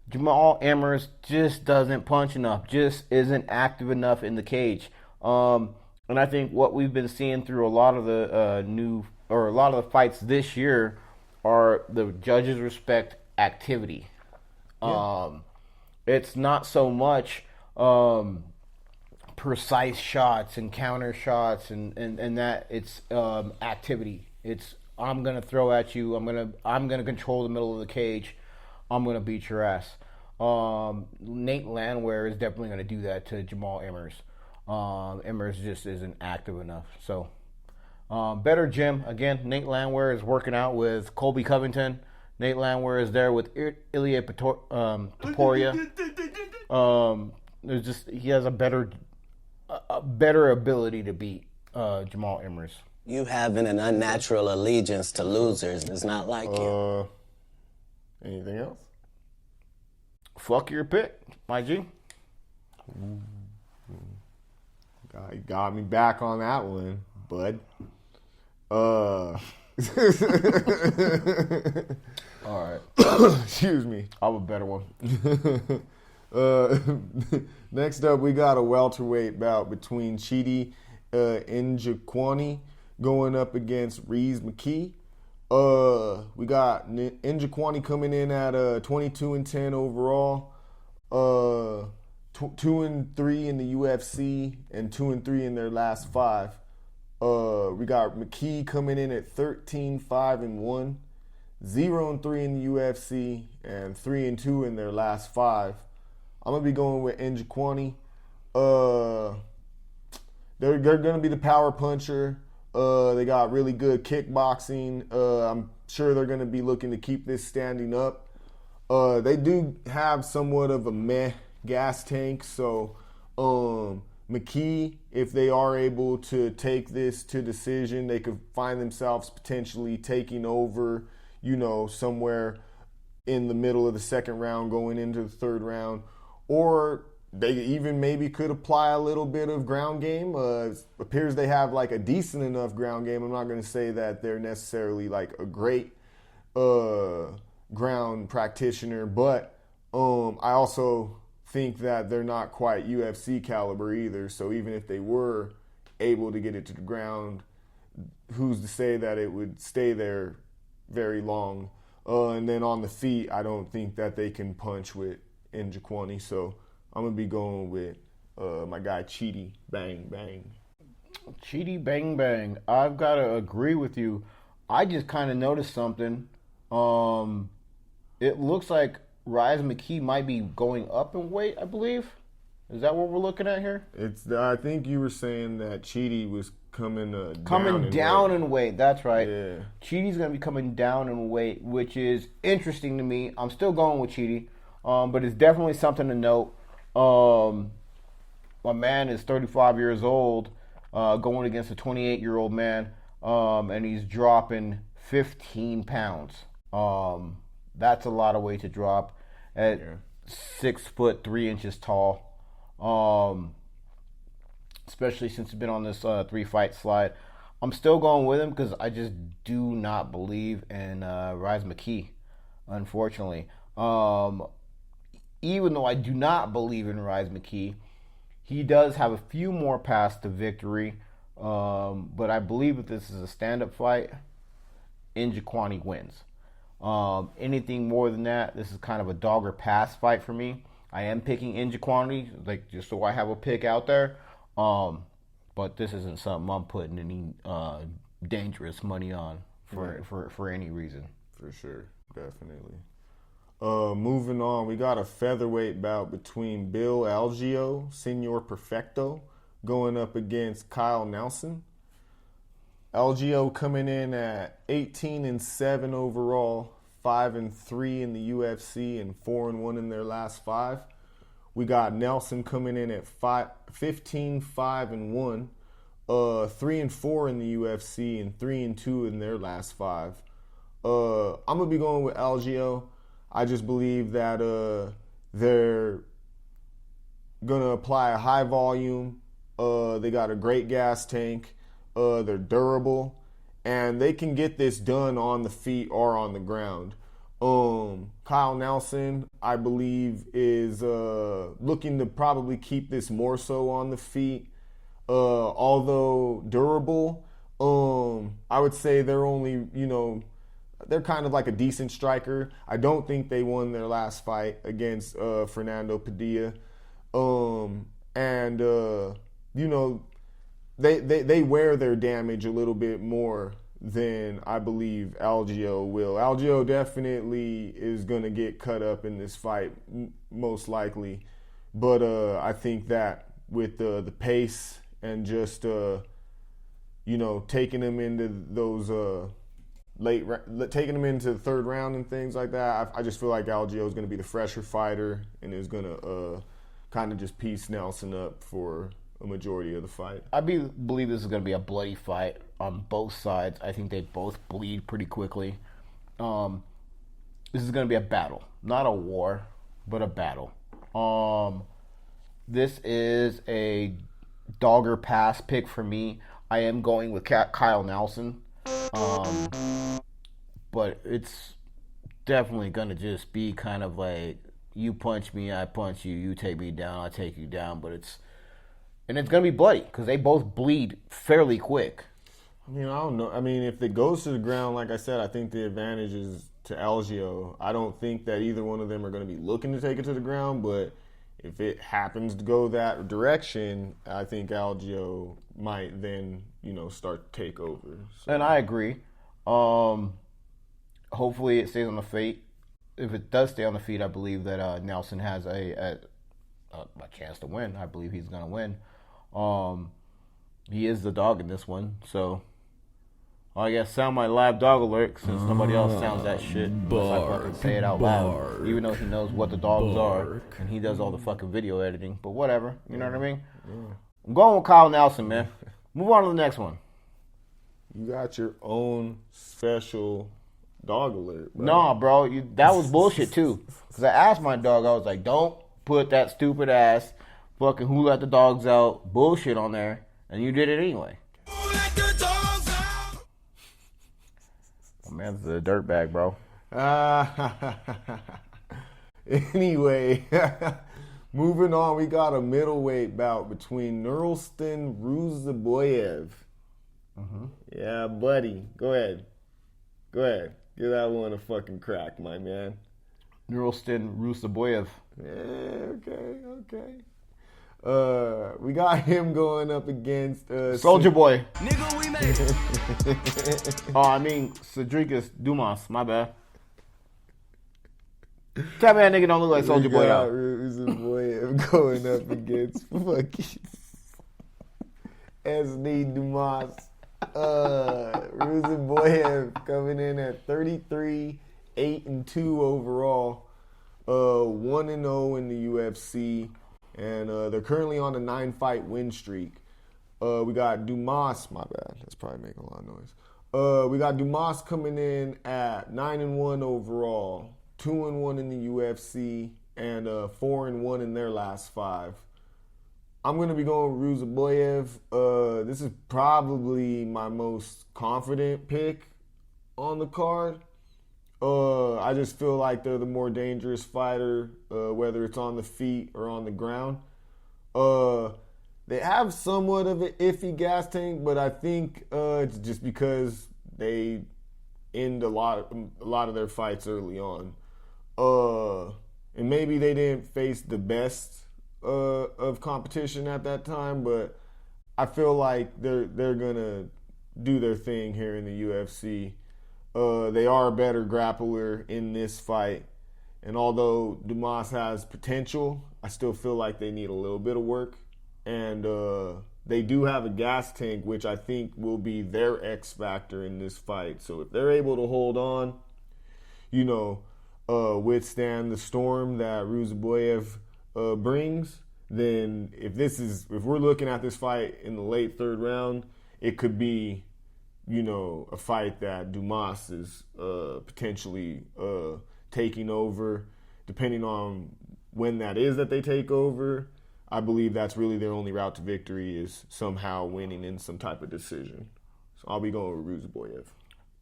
B: Jamal Emmers just doesn't punch enough, just isn't active enough in the cage. And I think what we've been seeing through a lot of the fights this year are the judges respect activity.
A: Yeah.
B: It's not so much precise shots and counter shots and that it's activity. It's I'm gonna throw at you. I'm gonna control the middle of the cage. I'm gonna beat your ass. Nate Landwehr is definitely gonna do that to Jamal Emmers. Emmers just isn't active enough. So better gym again. Nate Landwehr is working out with Colby Covington. Nate Landwehr is there with Ilia Topuria. He has a better ability to beat Jamal Emmers.
F: You having an unnatural allegiance to losers is not like you.
A: Anything else?
B: Fuck your pick, my G.
A: You got me back on that one, bud.
B: All right.
A: Excuse me.
B: I have a better one.
A: Next up, we got a welterweight bout between Chidi and Njokuani going up against Rhys, McKee. We got Njokuani coming in at 22-10 overall, 2-3 in the UFC, and 2-3 in their last 5. We got McKee coming in at 13-5-1, 0-3 in the UFC, and 3-2 in their last 5. I'm gonna be going with Njokuani. They're gonna be the power puncher. They got really good kickboxing. I'm sure they're gonna be looking to keep this standing up. They do have somewhat of a meh gas tank, so McKee, if they are able to take this to decision, they could find themselves potentially taking over, somewhere in the middle of the second round going into the third round. Or they even maybe could apply a little bit of ground game. It appears they have like a decent enough ground game. I'm not going to say that they're necessarily like a great ground practitioner, but I also think that they're not quite UFC caliber either. So even if they were able to get it to the ground, who's to say that it would stay there very long? And then on the feet, I don't think that they can punch with Njokuani, so I'm gonna be going with my guy Chidi. Bang bang.
B: Chidi bang bang. I've got to agree with you. I just kind of noticed something. it looks like Rhys McKee might be going up in weight, I believe. Is that what we're looking at here?
A: I think you were saying that Chidi was coming
B: down in weight. That's right.
A: Yeah.
B: Chidi's going to be coming down in weight, which is interesting to me. I'm still going with Chidi, but it's definitely something to note. My man is 35 years old, going against a 28-year-old man, and he's dropping 15 pounds. That's a lot of weight to drop at 6'3" tall. Especially since he's been on this 3-fight slide. I'm still going with him because I just do not believe in Rhys McKee, unfortunately. Even though I do not believe in Rhys McKee, he does have a few more paths to victory. But I believe if this is a stand-up fight, Njokuani wins. Anything more than that, this is kind of a dog or pass fight for me. I am picking Njokuani, like, just so I have a pick out there. But this isn't something I'm putting any dangerous money on for any reason.
A: For sure, definitely. Moving on, we got a featherweight bout between Bill Algeo, Senor Perfecto, going up against Kyle Nelson. Algeo coming in at 18-7 overall, 5-3 in the UFC, and 4-1 in their last 5. We got Nelson coming in at 15-5-1, 3-4 in the UFC, and 3-2 in their last 5. I'm gonna be going with Algeo. I just believe that they're gonna apply a high volume. They got a great gas tank. They're durable, and they can get this done on the feet or on the ground. Kyle Nelson, I believe, is looking to probably keep this more so on the feet. Although durable, I would say they're only, they're kind of like a decent striker. I don't think they won their last fight against Fernando Padilla. They wear their damage a little bit more than I believe Algeo will. Algeo definitely is going to get cut up in this fight, most likely. But I think that with the pace and just, taking them into those taking them into the third round and things like that, I just feel like Algeo is going to be the fresher fighter and is going to kind of just piece Nelson up for a majority of the fight.
B: I believe this is going to be a bloody fight on both sides. I think they both bleed pretty quickly. This is going to be a battle, not a war, but a battle. This is a dogger pass pick for me. I am going with Kyle Nelson, but it's definitely going to just be kind of like you punch me, I punch you, you take me down, I take you down, but it's going to be bloody because they both bleed fairly quick.
A: I don't know. If it goes to the ground, like I said, I think the advantage is to Algeo. I don't think that either one of them are going to be looking to take it to the ground, but if it happens to go that direction, I think Algeo might then, start to take over. So.
B: And I agree. Hopefully it stays on the feet. If it does stay on the feet, I believe that Nelson has a chance to win. I believe he's going to win. He is the dog in this one, so I guess sound my live dog alert since nobody else sounds that shit unless I fucking say it out loud, even though he knows what the dogs are and he does all the fucking video editing, but whatever, you know what I mean? Yeah. I'm going with Kyle Nelson, man. Move on to the next one.
A: You got your own special dog alert, bro.
B: Nah, bro, that was bullshit too, because I asked my dog, I was like, don't put that stupid ass fucking who let the dogs out bullshit on there, and you did it anyway. Who let the dogs out? Oh, man, this is a dirtbag, bro.
A: Anyway, moving on, we got a middleweight bout between Nursulton Ruzaboyev. Yeah, buddy. Go ahead. Give that one a fucking crack, my man.
B: Nursulton Ruzaboyev.
A: Yeah, okay. We got him going up against
B: Soldier Boy.
C: Nigga, we made it.
B: Cedricus Dumas, my bad. Tell me that nigga don't look like Soulja Boy
A: got
B: though.
A: Ruzeboyev going up against fucking SD Dumas. Ruzeboyev coming in at 33, 8-2 overall, 1-0 in the UFC, and they're currently on a 9-fight win streak. We got Dumas, my bad, that's probably making a lot of noise. We got Dumas coming in at 9-1 overall, 2-1 in the UFC, and 4-1 in their last 5. I'm going to be going with Ruzeboyev. This is probably my most confident pick on the card. I just feel like they're the more dangerous fighter, whether it's on the feet or on the ground. They have somewhat of an iffy gas tank, but I think it's just because they end a lot of their fights early on. And maybe they didn't face the best of competition at that time, but I feel like they're gonna do their thing here in the UFC. They are a better grappler in this fight, and although Dumas has potential, I still feel like they need a little bit of work. And they do have a gas tank, which I think will be their X factor in this fight. So if they're able to hold on, withstand the storm that Ruzeboyev brings, then if we're looking at this fight in the late 3rd round, it could be, a fight that Dumas is potentially taking over. Depending on when that is that they take over, I believe that's really their only route to victory is somehow winning in some type of decision. So I'll be going with Ruzeboyev.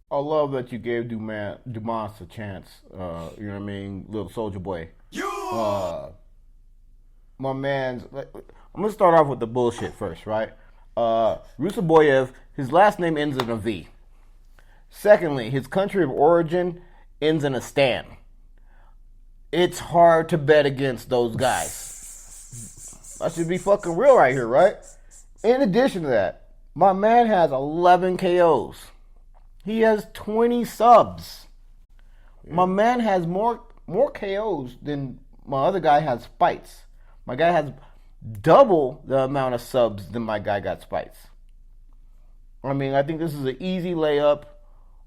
B: I love that you gave Dumas a chance. You know what I mean? Little Soulja Boy. My man's... I'm going to start off with the bullshit first, right? Ruzeboyev, his last name ends in a V. Secondly, his country of origin ends in a stan. It's hard to bet against those guys. I should be fucking real right here, right? In addition to that, my man has 11 KOs. He has 20 subs. Yeah. My man has more KOs than my other guy has fights. My guy has double the amount of subs than my guy got fights. I mean, I think this is an easy layup.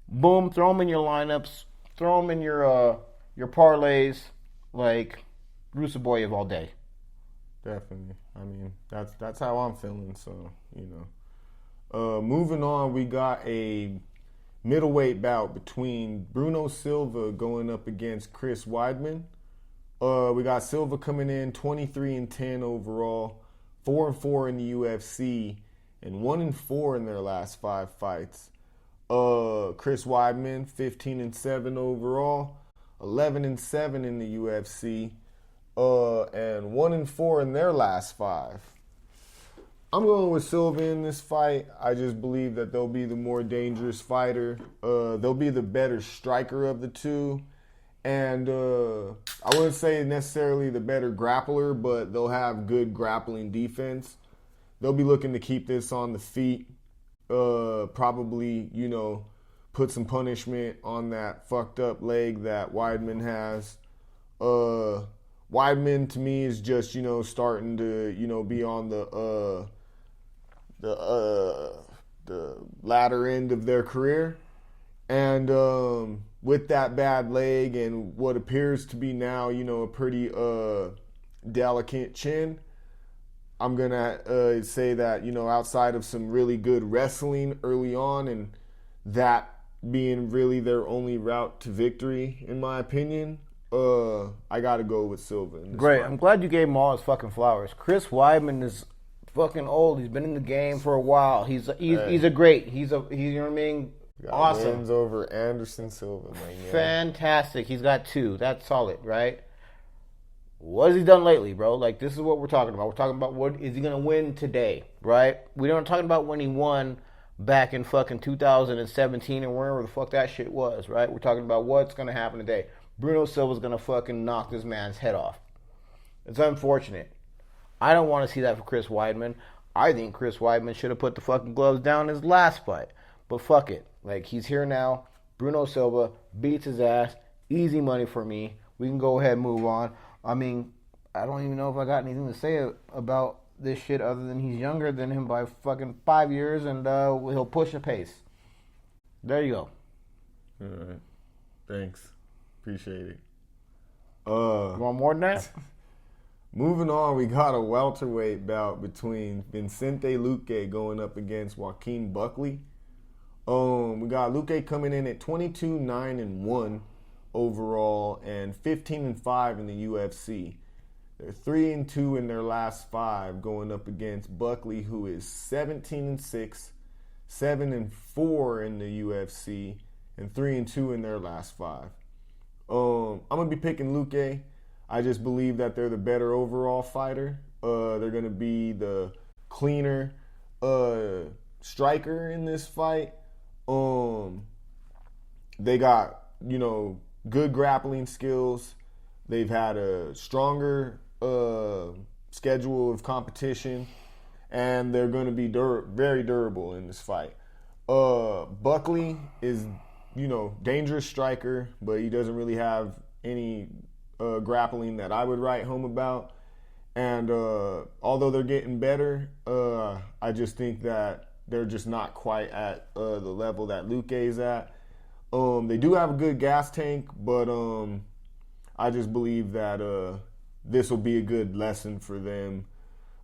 B: Boom, throw them in your lineups. Throw them in your parlays. Like, Ruzeboyev all day.
A: Definitely. I mean, that's how I'm feeling. So, moving on, we got a middleweight bout between Bruno Silva going up against Chris Weidman. We got Silva coming in 23-10 overall, 4-4 in the UFC, and 1-4 in their last 5 fights. Chris Weidman 15-7 overall, 11-7 in the UFC. And 1-4 in their last 5. I'm going with Silva in this fight. I just believe that they'll be the more dangerous fighter. They'll be the better striker of the two. And I wouldn't say necessarily the better grappler, but they'll have good grappling defense. They'll be looking to keep this on the feet. Probably, put some punishment on that fucked up leg that Weidman has. Weidman to me is just, starting to, be on the latter end of their career. And with that bad leg and what appears to be now, a pretty delicate chin, I'm going to say that, outside of some really good wrestling early on and that being really their only route to victory, in my opinion, I got to go with Silva.
B: Great. Fight. I'm glad you gave him all his fucking flowers. Chris Weidman is fucking old. He's been in the game for a while. He's a great. He's you know what I mean? Awesome.
A: Wins over Anderson Silva. Man.
B: Fantastic. He's got 2. That's solid, right? What has he done lately, bro? Like, this is what we're talking about. We're talking about what is he going to win today, right? We don't talking about when he won back in fucking 2017 and wherever the fuck that shit was, right? We're talking about what's going to happen today. Bruno Silva's going to fucking knock this man's head off. It's unfortunate. I don't want to see that for Chris Weidman. I think Chris Weidman should have put the fucking gloves down in his last fight. But fuck it. Like, he's here now. Bruno Silva beats his ass. Easy money for me. we can go ahead and move on. I mean, I don't even know if I got anything to say about this shit other than he's younger than him by fucking 5 years, and he'll push a pace. There you go.
A: All right. Thanks. Appreciate it.
B: You want more than that?
A: Moving on, we got a welterweight bout between Vicente Luque going up against Joaquin Buckley. We got Luque coming in at 22-9-1 overall and 15-5 in the UFC. They're 3-2 in their last 5, going up against Buckley, who is 17-6, 7-4 in the UFC, and 3-2 in their last 5. I'm gonna be picking Luque. I just believe that they're the better overall fighter. They're gonna be the cleaner striker in this fight. They got, good grappling skills. They've had a stronger schedule of competition, and they're going to be very durable in this fight. Buckley is, dangerous striker, but he doesn't really have any grappling that I would write home about. And although they're getting better, I just think that they're just not quite at the level that Luque's at. They do have a good gas tank, but I just believe that this will be a good lesson for them.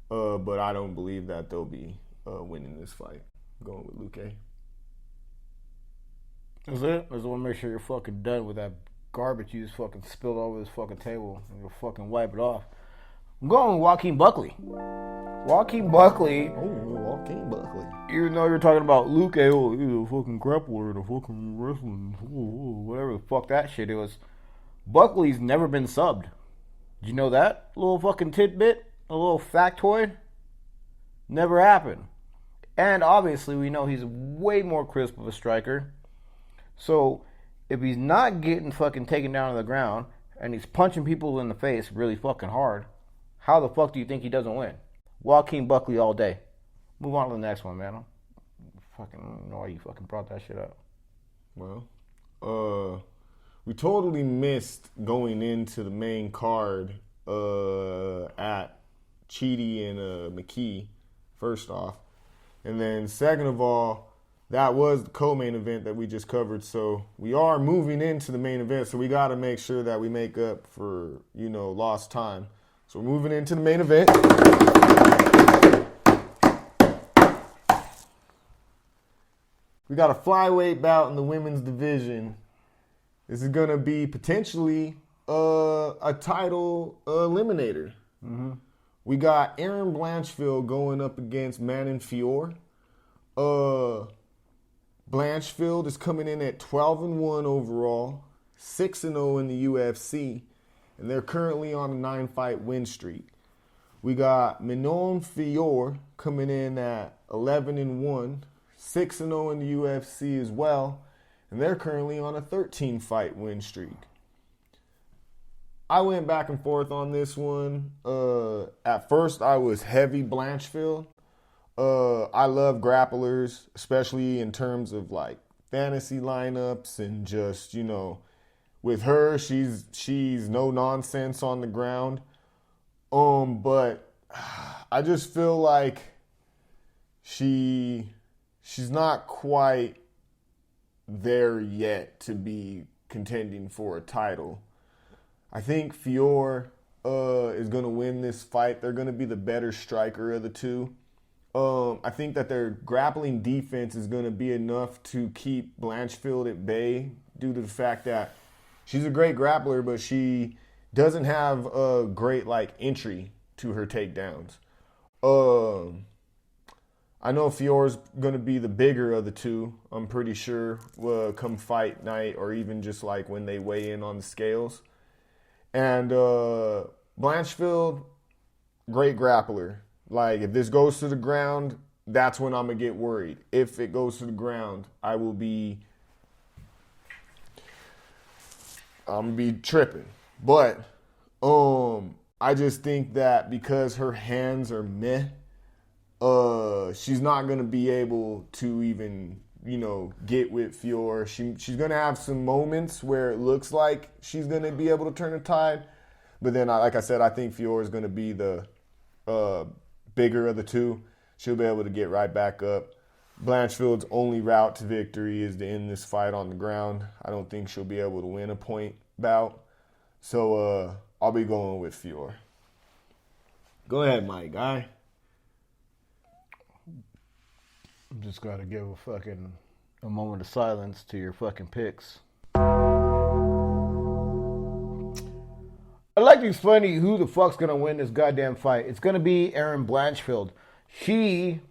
A: But I don't believe that they'll be winning this fight. I'm going with Luque.
B: That's it? I just want to make sure you're fucking done with that garbage you just fucking spilled over this fucking table and you'll fucking wipe it off. I'm going with Joaquin Buckley. Joaquin Buckley.
A: Oh, Joaquin Buckley.
B: Even though you're talking about Luque, he's a fucking grappler, the fucking wrestling, whatever the fuck that shit is. Buckley's never been subbed. Did you know that? A little fucking tidbit? A little factoid? Never happened. And obviously we know he's way more crisp of a striker. So if he's not getting fucking taken down to the ground and he's punching people in the face really fucking hard, how the fuck do you think he doesn't win? Joaquin Buckley all day. Move on to the next one, man. I don't know why you fucking brought that shit up.
A: Well, we totally missed going into the main card at Chidi and McKee, first off. And then second of all, that was the co-main event that we just covered. So we are moving into the main event. So we got to make sure that we make up for, lost time. So we're moving into the main event. We got a flyweight bout in the women's division. This is going to be potentially a title eliminator. Mm-hmm. We got Erin Blanchfield going up against Manon Fiort. Blanchfield is coming in at 12-1 overall, 6-0 in the UFC, and they're currently on a 9-fight win streak. We got Manon Fiort coming in at 11-1, 6-0 in the UFC as well, and they're currently on a 13-fight win streak. I went back and forth on this one. At first, I was heavy Blanchfield. I love grapplers, especially in terms of like fantasy lineups and just, with her, she's no nonsense on the ground. But I just feel like she's not quite there yet to be contending for a title. I think Fiort is going to win this fight. They're going to be the better striker of the two. I think that their grappling defense is going to be enough to keep Blanchfield at bay due to the fact that she's a great grappler, but she doesn't have a great entry to her takedowns. I know Fiort's going to be the bigger of the two, I'm pretty sure, come fight night or even just when they weigh in on the scales. And Blanchfield, great grappler. If this goes to the ground, that's when I'm going to get worried. If it goes to the ground, I'm going to be tripping. But I just think that because her hands are meh, she's not going to be able to even get with Fior. She's going to have some moments where it looks like she's going to be able to turn the tide. But then, like I said, I think Fior is going to be the bigger of the two. She'll be able to get right back up. Blanchfield's only route to victory is to end this fight on the ground. I don't think she'll be able to win a point bout. So I'll be going with Fior. Go ahead, my guy.
B: I'm just got to give a moment of silence to your fucking picks. I'd like to explain to you who the fuck's going to win this goddamn fight. It's going to be Erin Blanchfield. She,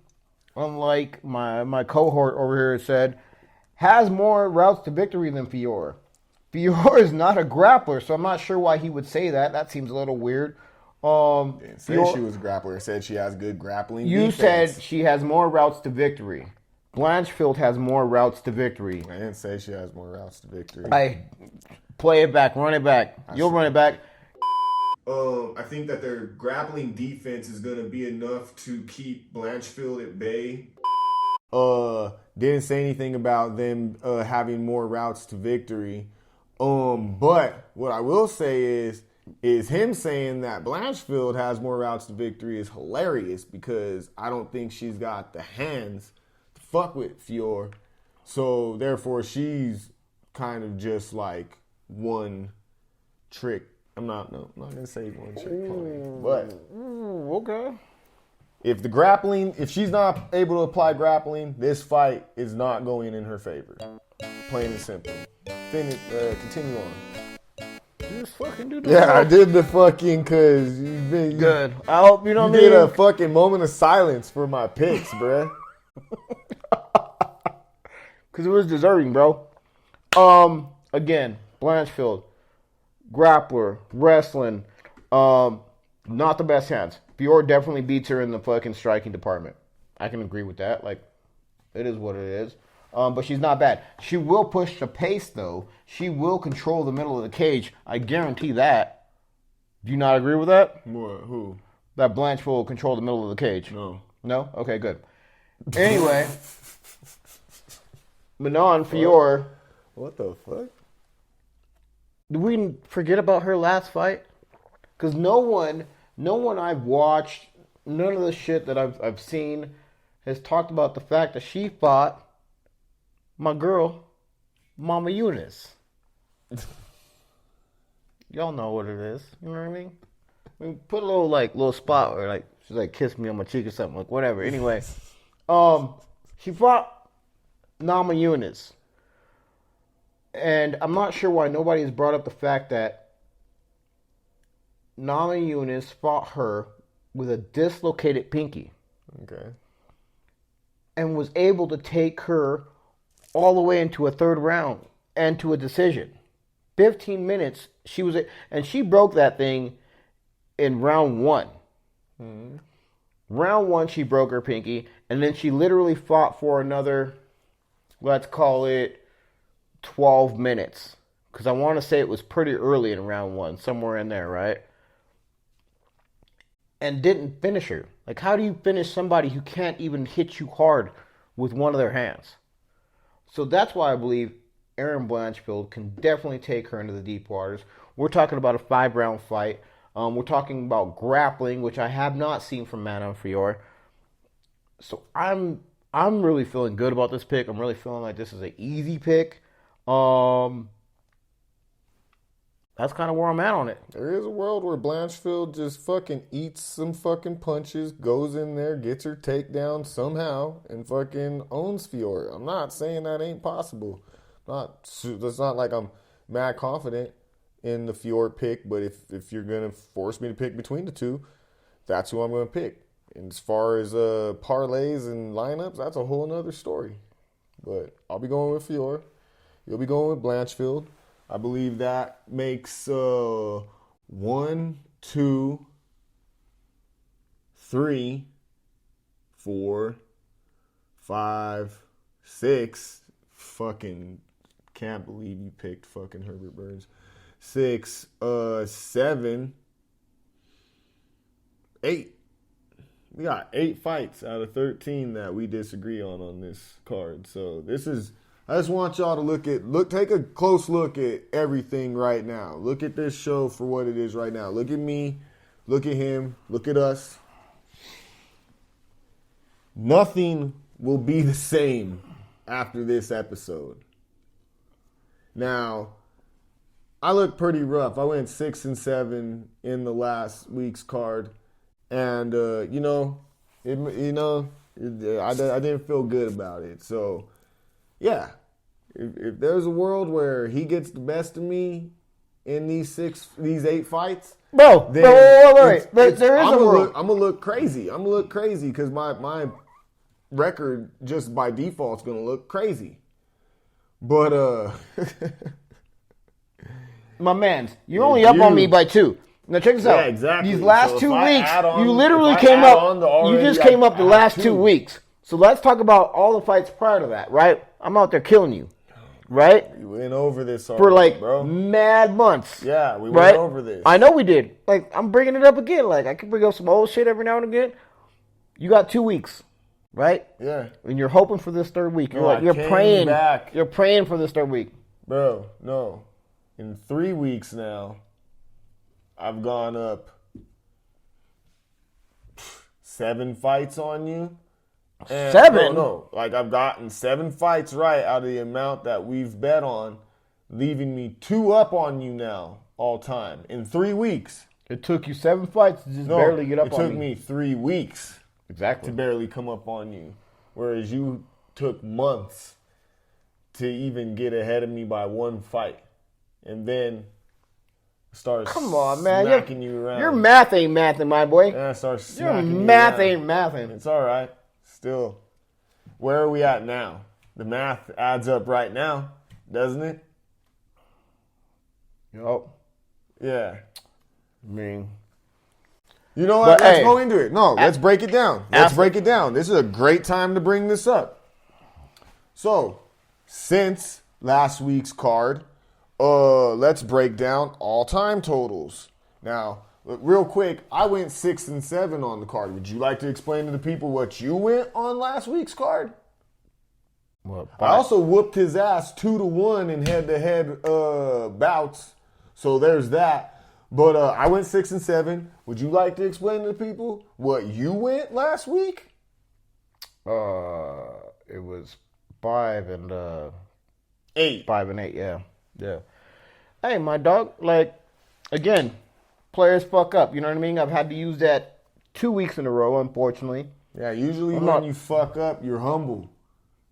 B: unlike my cohort over here said, has more routes to victory than Fior. Fior is not a grappler, so I'm not sure why he would say that. That seems a little weird.
A: Didn't say she was a grappler. Said she has good grappling
B: You
A: defense.
B: said she has more routes to victory. Blanchfield has more routes to victory.
A: I didn't say she has more routes to victory.
B: Play it back, run it back. You'll run it back.
A: I think that their grappling defense is going to be enough to keep Blanchfield at bay. Didn't say anything about them having more routes to victory. But what I will say is him saying that Blanchfield has more routes to victory is hilarious because I don't think she's got the hands to fuck with Fior. So therefore she's kind of just like one trick. I'm not gonna say one trick pony, but
B: Okay.
A: if she's not able to apply grappling, this fight is not going in her favor. Plain and simple. Continue on.
B: Just fucking do that.
A: Yeah, I did the fucking because you
B: Good. I hope you know
A: You
B: what I
A: did
B: mean.
A: a fucking moment of silence for my picks, bruh.
B: Because it was deserving, bro. Again, Blanchfield, grappler, wrestling, not the best hands. Fior definitely beats her in the fucking striking department. I can agree with that. Like, it is what it is. But she's not bad. She will push the pace, though. She will control the middle of the cage. I guarantee that. Do you not agree with that?
A: What? Who?
B: That Blanchfield will control the middle of the cage.
A: No.
B: No? Okay, good. Anyway, Manon Fiort.
A: What the fuck?
B: Did we forget about her last fight? Because no one I've watched, none of the shit that I've seen has talked about the fact that she fought my girl, Mama Eunice. Y'all know what it is. You know what I mean? We put a little spot where she's like kiss me on my cheek or something, like whatever. Anyway, she fought Mama Eunice. And I'm not sure why nobody has brought up the fact that Mama Eunice fought her with a dislocated pinky.
A: Okay.
B: And was able to take her all the way into a third round and to a decision. 15 minutes, and she broke that thing in round one. Mm-hmm. Round one, she broke her pinky, and then she literally fought for another, let's call it 12 minutes. Because I want to say it was pretty early in round one, somewhere in there, right? And didn't finish her. Like, how do you finish somebody who can't even hit you hard with one of their hands? So that's why I believe Erin Blanchfield can definitely take her into the deep waters. We're talking about a 5-round fight. We're talking about grappling, which I have not seen from Manon Fiort. So I'm really feeling good about this pick. I'm really feeling like this is an easy pick. That's kind of where I'm at on it.
A: There is a world where Blanchfield just fucking eats some fucking punches, goes in there, gets her takedown somehow, and fucking owns Fiort. I'm not saying that ain't possible. It's not like I'm mad confident in the Fiort pick, but if you're going to force me to pick between the two, that's who I'm going to pick. And as far as parlays and lineups, that's a whole nother story. But I'll be going with Fiort. You'll be going with Blanchfield. I believe that makes 1, 2, 3, 4, 5, 6. Fucking can't believe you picked fucking Herbert Burns. 6, 7, 8. We got 8 fights out of 13 that we disagree on this card. So this is. I just want y'all to take a close look at everything right now. Look at this show for what it is right now. Look at me. Look at him. Look at us. Nothing will be the same after this episode. Now, I look pretty rough. I went 6-7 in the last week's card, and I didn't feel good about it. So, yeah, if there's a world where he gets the best of me in these 8 fights,
B: bro,
A: then
B: wait. There is a world.
A: I'm gonna look crazy. I'm gonna look crazy because my record just by default is gonna look crazy. But
B: my man, you're only up on me by 2. Now check this out.
A: Yeah, exactly.
B: These last
A: So
B: 2
A: if I
B: weeks,
A: add on-
B: you literally
A: if I
B: came
A: add
B: up.
A: on the already,
B: You just
A: I
B: came up the
A: have
B: last 2
A: 2
B: weeks. So let's talk about all the fights prior to that, right? I'm out there killing you, right?
A: We went over this already,
B: For like
A: bro.
B: mad months.
A: Yeah, we
B: right?
A: went over this.
B: I know we did. Like, I'm bringing it up again. Like, I can bring up some old shit every now and again. You got 2 weeks, right?
A: Yeah.
B: And you're hoping for this 3rd week.
A: No,
B: You're
A: I came
B: praying.
A: back.
B: You're praying for this 3rd week.
A: Bro, no. In 3 weeks now, I've gone up 7 fights on you. And
B: 7?
A: No. Like, I've gotten 7 fights right out of the amount that we've bet on, leaving me 2 up on you now, all time, in 3 weeks.
B: It took you 7 fights to just barely get up on me.
A: It took me 3 weeks
B: Exactly.
A: to barely come up on you, whereas you took months to even get ahead of me by 1 fight, and then start
B: Come on, man.
A: smacking you around.
B: Your math ain't mathing, my boy.
A: And I start
B: Your
A: smacking you
B: math
A: around.
B: ain't mathing.
A: It's all right. Still, where are we at now? The math adds up right now, doesn't it?
B: Yup.
A: Yeah.
B: I mean,
A: You know what?
B: But,
A: Let's
B: hey,
A: go into it. No, let's break it down. Let's break it down. This is a great time to bring this up. So, since last week's card, let's break down all-time totals. Now, real quick, I went 6-7 on the card. Would you like to explain to the people what you went on last week's card? I also whooped his ass 2-1 in head-to-head bouts. So there's that. But I went 6-7. Would you like to explain to the people what you went last week?
B: it was 5 and
A: 8.
B: 5 and 8. Yeah. Hey, my dog. Like, again, players fuck up. You know what I mean? I've had to use that 2 weeks in a row, unfortunately.
A: Yeah, usually
B: I'm
A: when
B: not-
A: you fuck up, you're humble.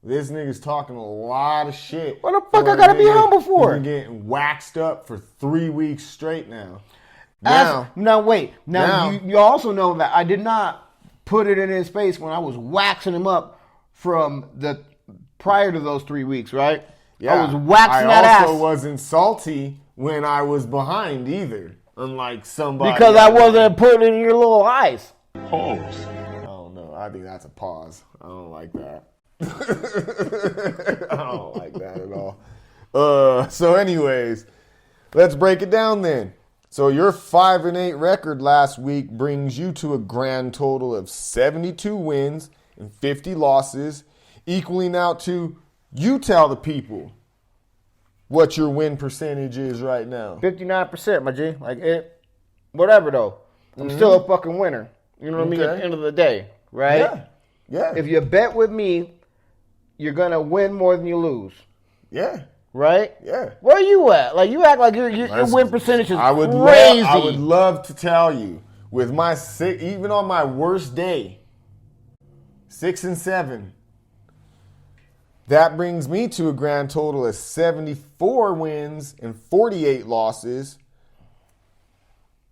A: This nigga's talking a lot of shit.
B: What the fuck
A: for
B: I
A: a
B: gotta be
A: nigga
B: humble for?
A: who's been getting waxed up for 3 weeks straight now.
B: Now wait.
A: Now-
B: You also know that I did not put it in his face when I was waxing him up from the prior to those 3 weeks, right?
A: Yeah,
B: I was waxing that
A: I also
B: ass
A: wasn't salty when I was behind either, unlike somebody.
B: because I wasn't putting it in your little eyes.
A: I don't know. I think that's a pause. I don't like that. I don't like that at all. So anyways, let's break it down then. So your 5-8 record last week brings you to a grand total of 72 wins and 50 losses, equaling out to, you tell the people what your win percentage is right now.
B: 59%, my G. Like it, whatever though. I'm still a fucking winner. You know what I mean? At
A: Okay.
B: the end of the day, right?
A: Yeah.
B: If you bet with me, you're gonna win more than you lose,
A: Yeah.
B: right?
A: Yeah.
B: Where you at? Like you act like your win percentage is crazy.
A: I would love to tell you with my even on my worst day, 6-7. That brings me to a grand total of 74 wins and 48 losses,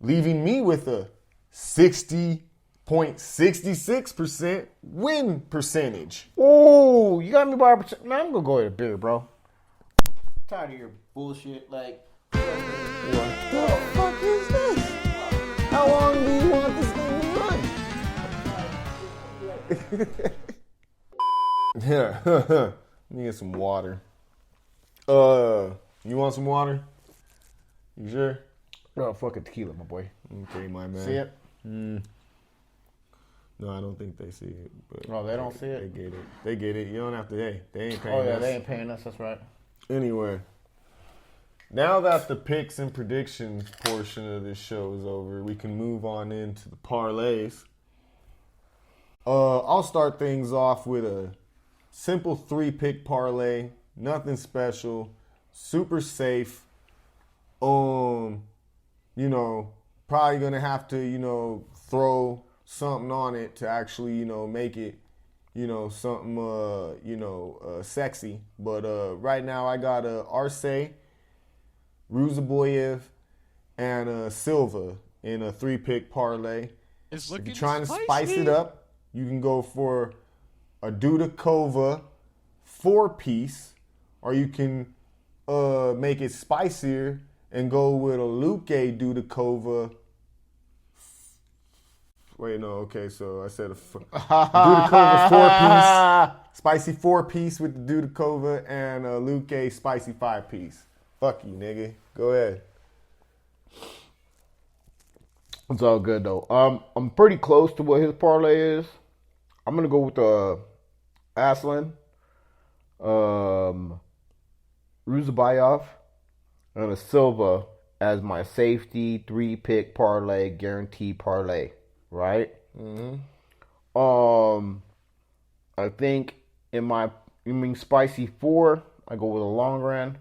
A: leaving me with a 60.66% win percentage.
B: Oh, you got me by a percent. Man, I'm gonna go get a beer, bro. Tired of your bullshit. Like,
A: What the fuck is this? How long do you want this thing to run? Yeah, let me get some water. You want some water? You sure?
B: oh, fucking tequila, my boy.
A: Okay, my man.
B: See it?
A: No, I don't think they see it. But
B: No, they don't see it?
A: They get it. They get it. You don't have to. Hey, they ain't paying
B: Oh, yeah,
A: us.
B: they ain't paying us. That's right.
A: Anyway, now that the picks and predictions portion of this show is over, we can move on into the parlays. I'll start things off with a simple 3-pick parlay. Nothing special. Super safe. You know, probably gonna have to, you know, throw something on it to actually, you know, make it, you know, something, sexy. But right now I got Arce, Ruzaboyev, and Silva in a 3-pick parlay.
C: It's
A: If
C: looking
A: you're trying to
C: spicy.
A: spice it up, you can go for a Dudakova 4-piece, or you can make it spicier and go with a Luque Dudakova. Wait, no, okay, so I said Dudakova 4-piece, spicy 4-piece with the Dudakova, and a Luque spicy 5-piece. Fuck you, nigga. Go ahead.
B: It's all good though. I'm pretty close to what his parlay is. I'm gonna go with Aslan, Ruzabayev, and a Silva as my safety 3-pick parlay, guaranteed parlay. Right? Mm-hmm. I think spicy 4, I go with a Loughran.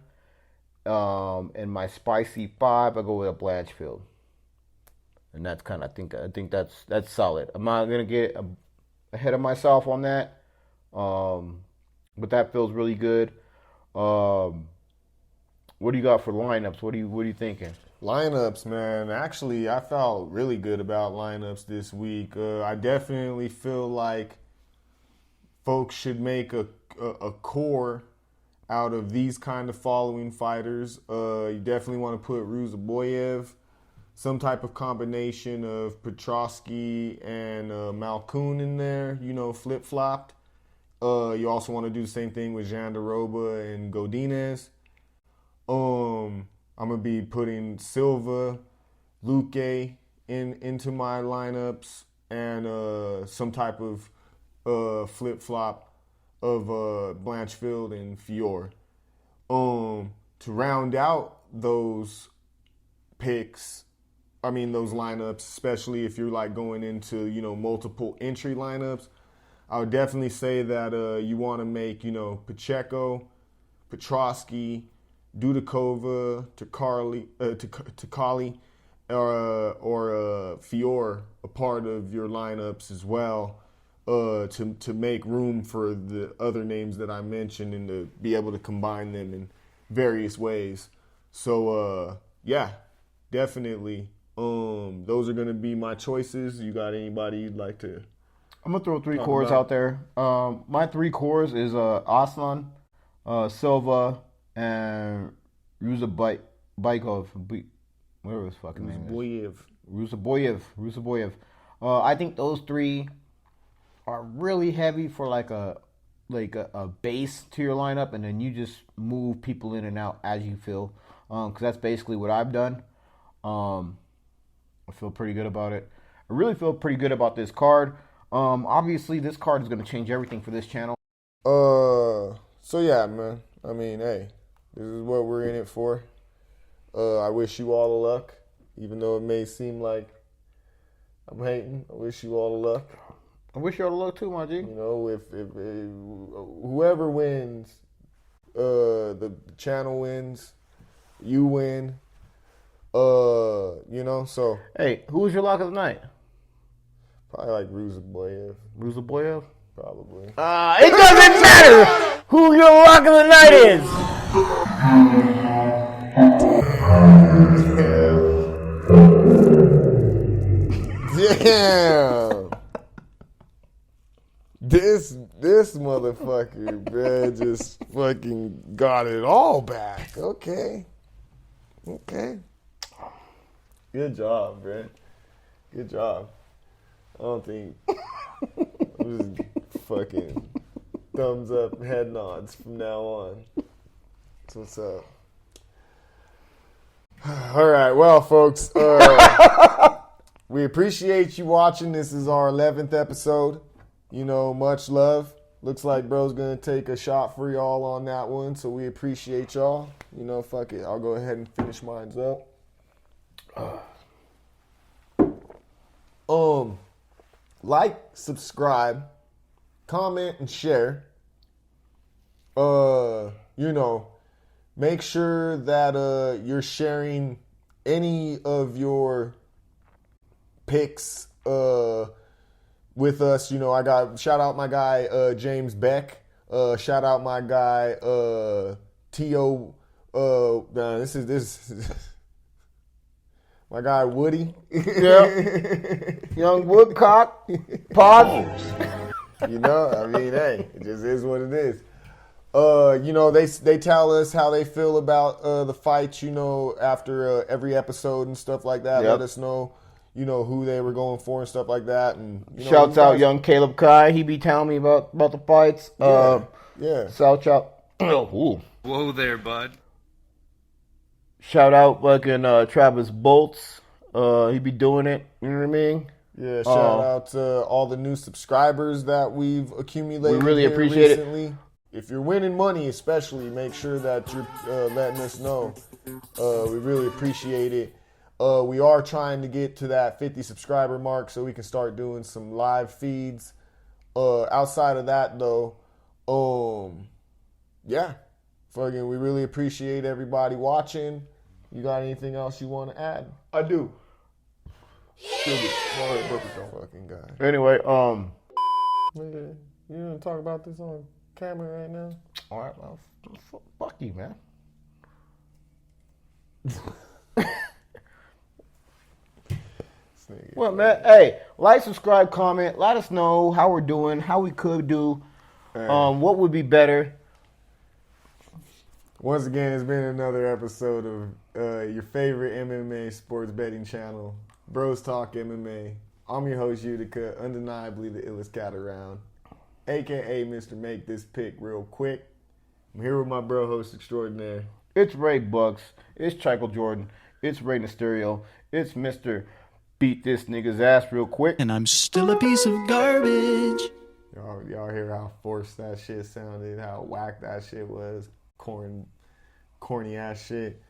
B: And my spicy 5, I go with a Blanchfield. And that's kind of, I think that's solid. I'm not gonna get ahead of myself on that. But that feels really good. What do you got for lineups? What are you thinking?
A: Lineups, man. Actually, I felt really good about lineups this week. I definitely feel like folks should make a core out of these kind of following fighters. You definitely want to put Ruzaboyev, some type of combination of Petroski and Malkoun in there, you know, flip-flopped. You also want to do the same thing with Jandiroba and Godinez. I'm going to be putting Silva, Luque into my lineups, and some type of flip-flop of Blanchfield and Fiort. To round out those picks, those lineups, especially if you're like going into, you know, multiple entry lineups, I would definitely say that you want to make, you know, Pacheco, Petroski, Dudakova, Turkalj, or Fiort a part of your lineups as well, to make room for the other names that I mentioned and to be able to combine them in various ways. So yeah, definitely. Those are gonna be my choices. You got anybody you'd like to?
B: I'm gonna throw 3 cores out there. My 3 cores is Aslan, Silva, and Ruzabayev. Whatever his fucking name is. Ruzaboyev. I think those 3 are really heavy for like a base to your lineup, and then you just move people in and out as you feel. Because that's basically what I've done. I feel pretty good about it. I really feel pretty good about this card. Obviously, this card is going to change everything for this channel.
A: So yeah, man. Hey, this is what we're in it for. I wish you all the luck, even though it may seem like I'm hating. I wish you all the luck.
B: I wish you all the luck too, my G.
A: You know, if whoever wins, the channel wins, you win. You know, so
B: Hey, who was your lock of the night?
A: probably like Ruzaboyev,
B: Ruzaboyev?
A: probably.
B: It doesn't matter who your lock of the night is.
A: Damn. This motherfucker, man, just fucking got it all back. Okay. Good job, man. Good job. I don't think I'm just fucking thumbs up, head nods from now on. That's what's up. All right, well, folks, we appreciate you watching. This is our 11th episode. You know, much love. Looks like bro's going to take a shot for y'all on that one, so we appreciate y'all. You know, fuck it. I'll go ahead and finish mine up. Like, subscribe, comment, and share. You know, make sure that you're sharing any of your picks with us. You know, I got shout out my guy James Beck. Shout out my guy T.O. This my guy Woody.
B: Yeah. Young Woodcock. Pause.
A: You know, I mean, hey, it just is what it is. You know, they tell us how they feel about the fights, you know, after every episode and stuff like that.
B: Yep.
A: Let us know, you know, who they were going for and stuff like that. And you know,
B: Shouts out young Caleb Kai. He be telling me about the fights.
A: Yeah.
B: Shout out. Ooh.
G: Whoa there, bud.
B: Shout out fucking Travis Bolts. He be doing it. You know what I mean?
A: Yeah, shout out to all the new subscribers that we've accumulated.
B: We really
A: here
B: appreciate
A: recently. If you're winning money, especially, make sure that you're letting us know. We really appreciate it. We are trying to get to that 50 subscriber mark so we can start doing some live feeds. Outside of that, though, yeah, fucking, we really appreciate everybody watching. You got anything else you want to add?
B: I do.
A: Fucking guy.
B: Anyway,
A: You gonna talk about this on camera right now?
B: all right, well, fuck you, man. Well, man, hey, like, subscribe, comment. Let us know how we're doing, how we could do, what would be better.
A: Once again, it's been another episode of your favorite MMA sports betting channel, Bros Talk MMA. I'm your host, Utica, undeniably the illest cat around, a.k.a. Mr. Make This Pick Real Quick. I'm here with my bro host extraordinaire.
B: It's Ray Bucks. It's Chikel Jordan. It's Ray Mysterio. It's Mr. Beat This Nigga's Ass Real Quick.
H: And I'm still a piece of garbage.
A: Y'all hear how forced that shit sounded, how whack that shit was. Corny ass shit.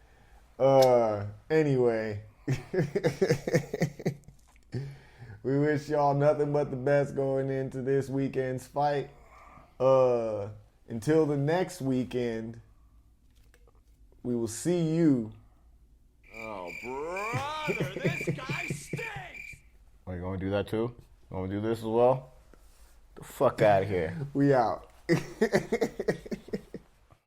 A: Anyway. We wish y'all nothing but the best going into this weekend's fight. Until the next weekend, we will see you.
C: Oh, brother, this guy stinks!
B: Are you going to do that too? You want to do this as well? The fuck out of here.
A: We out.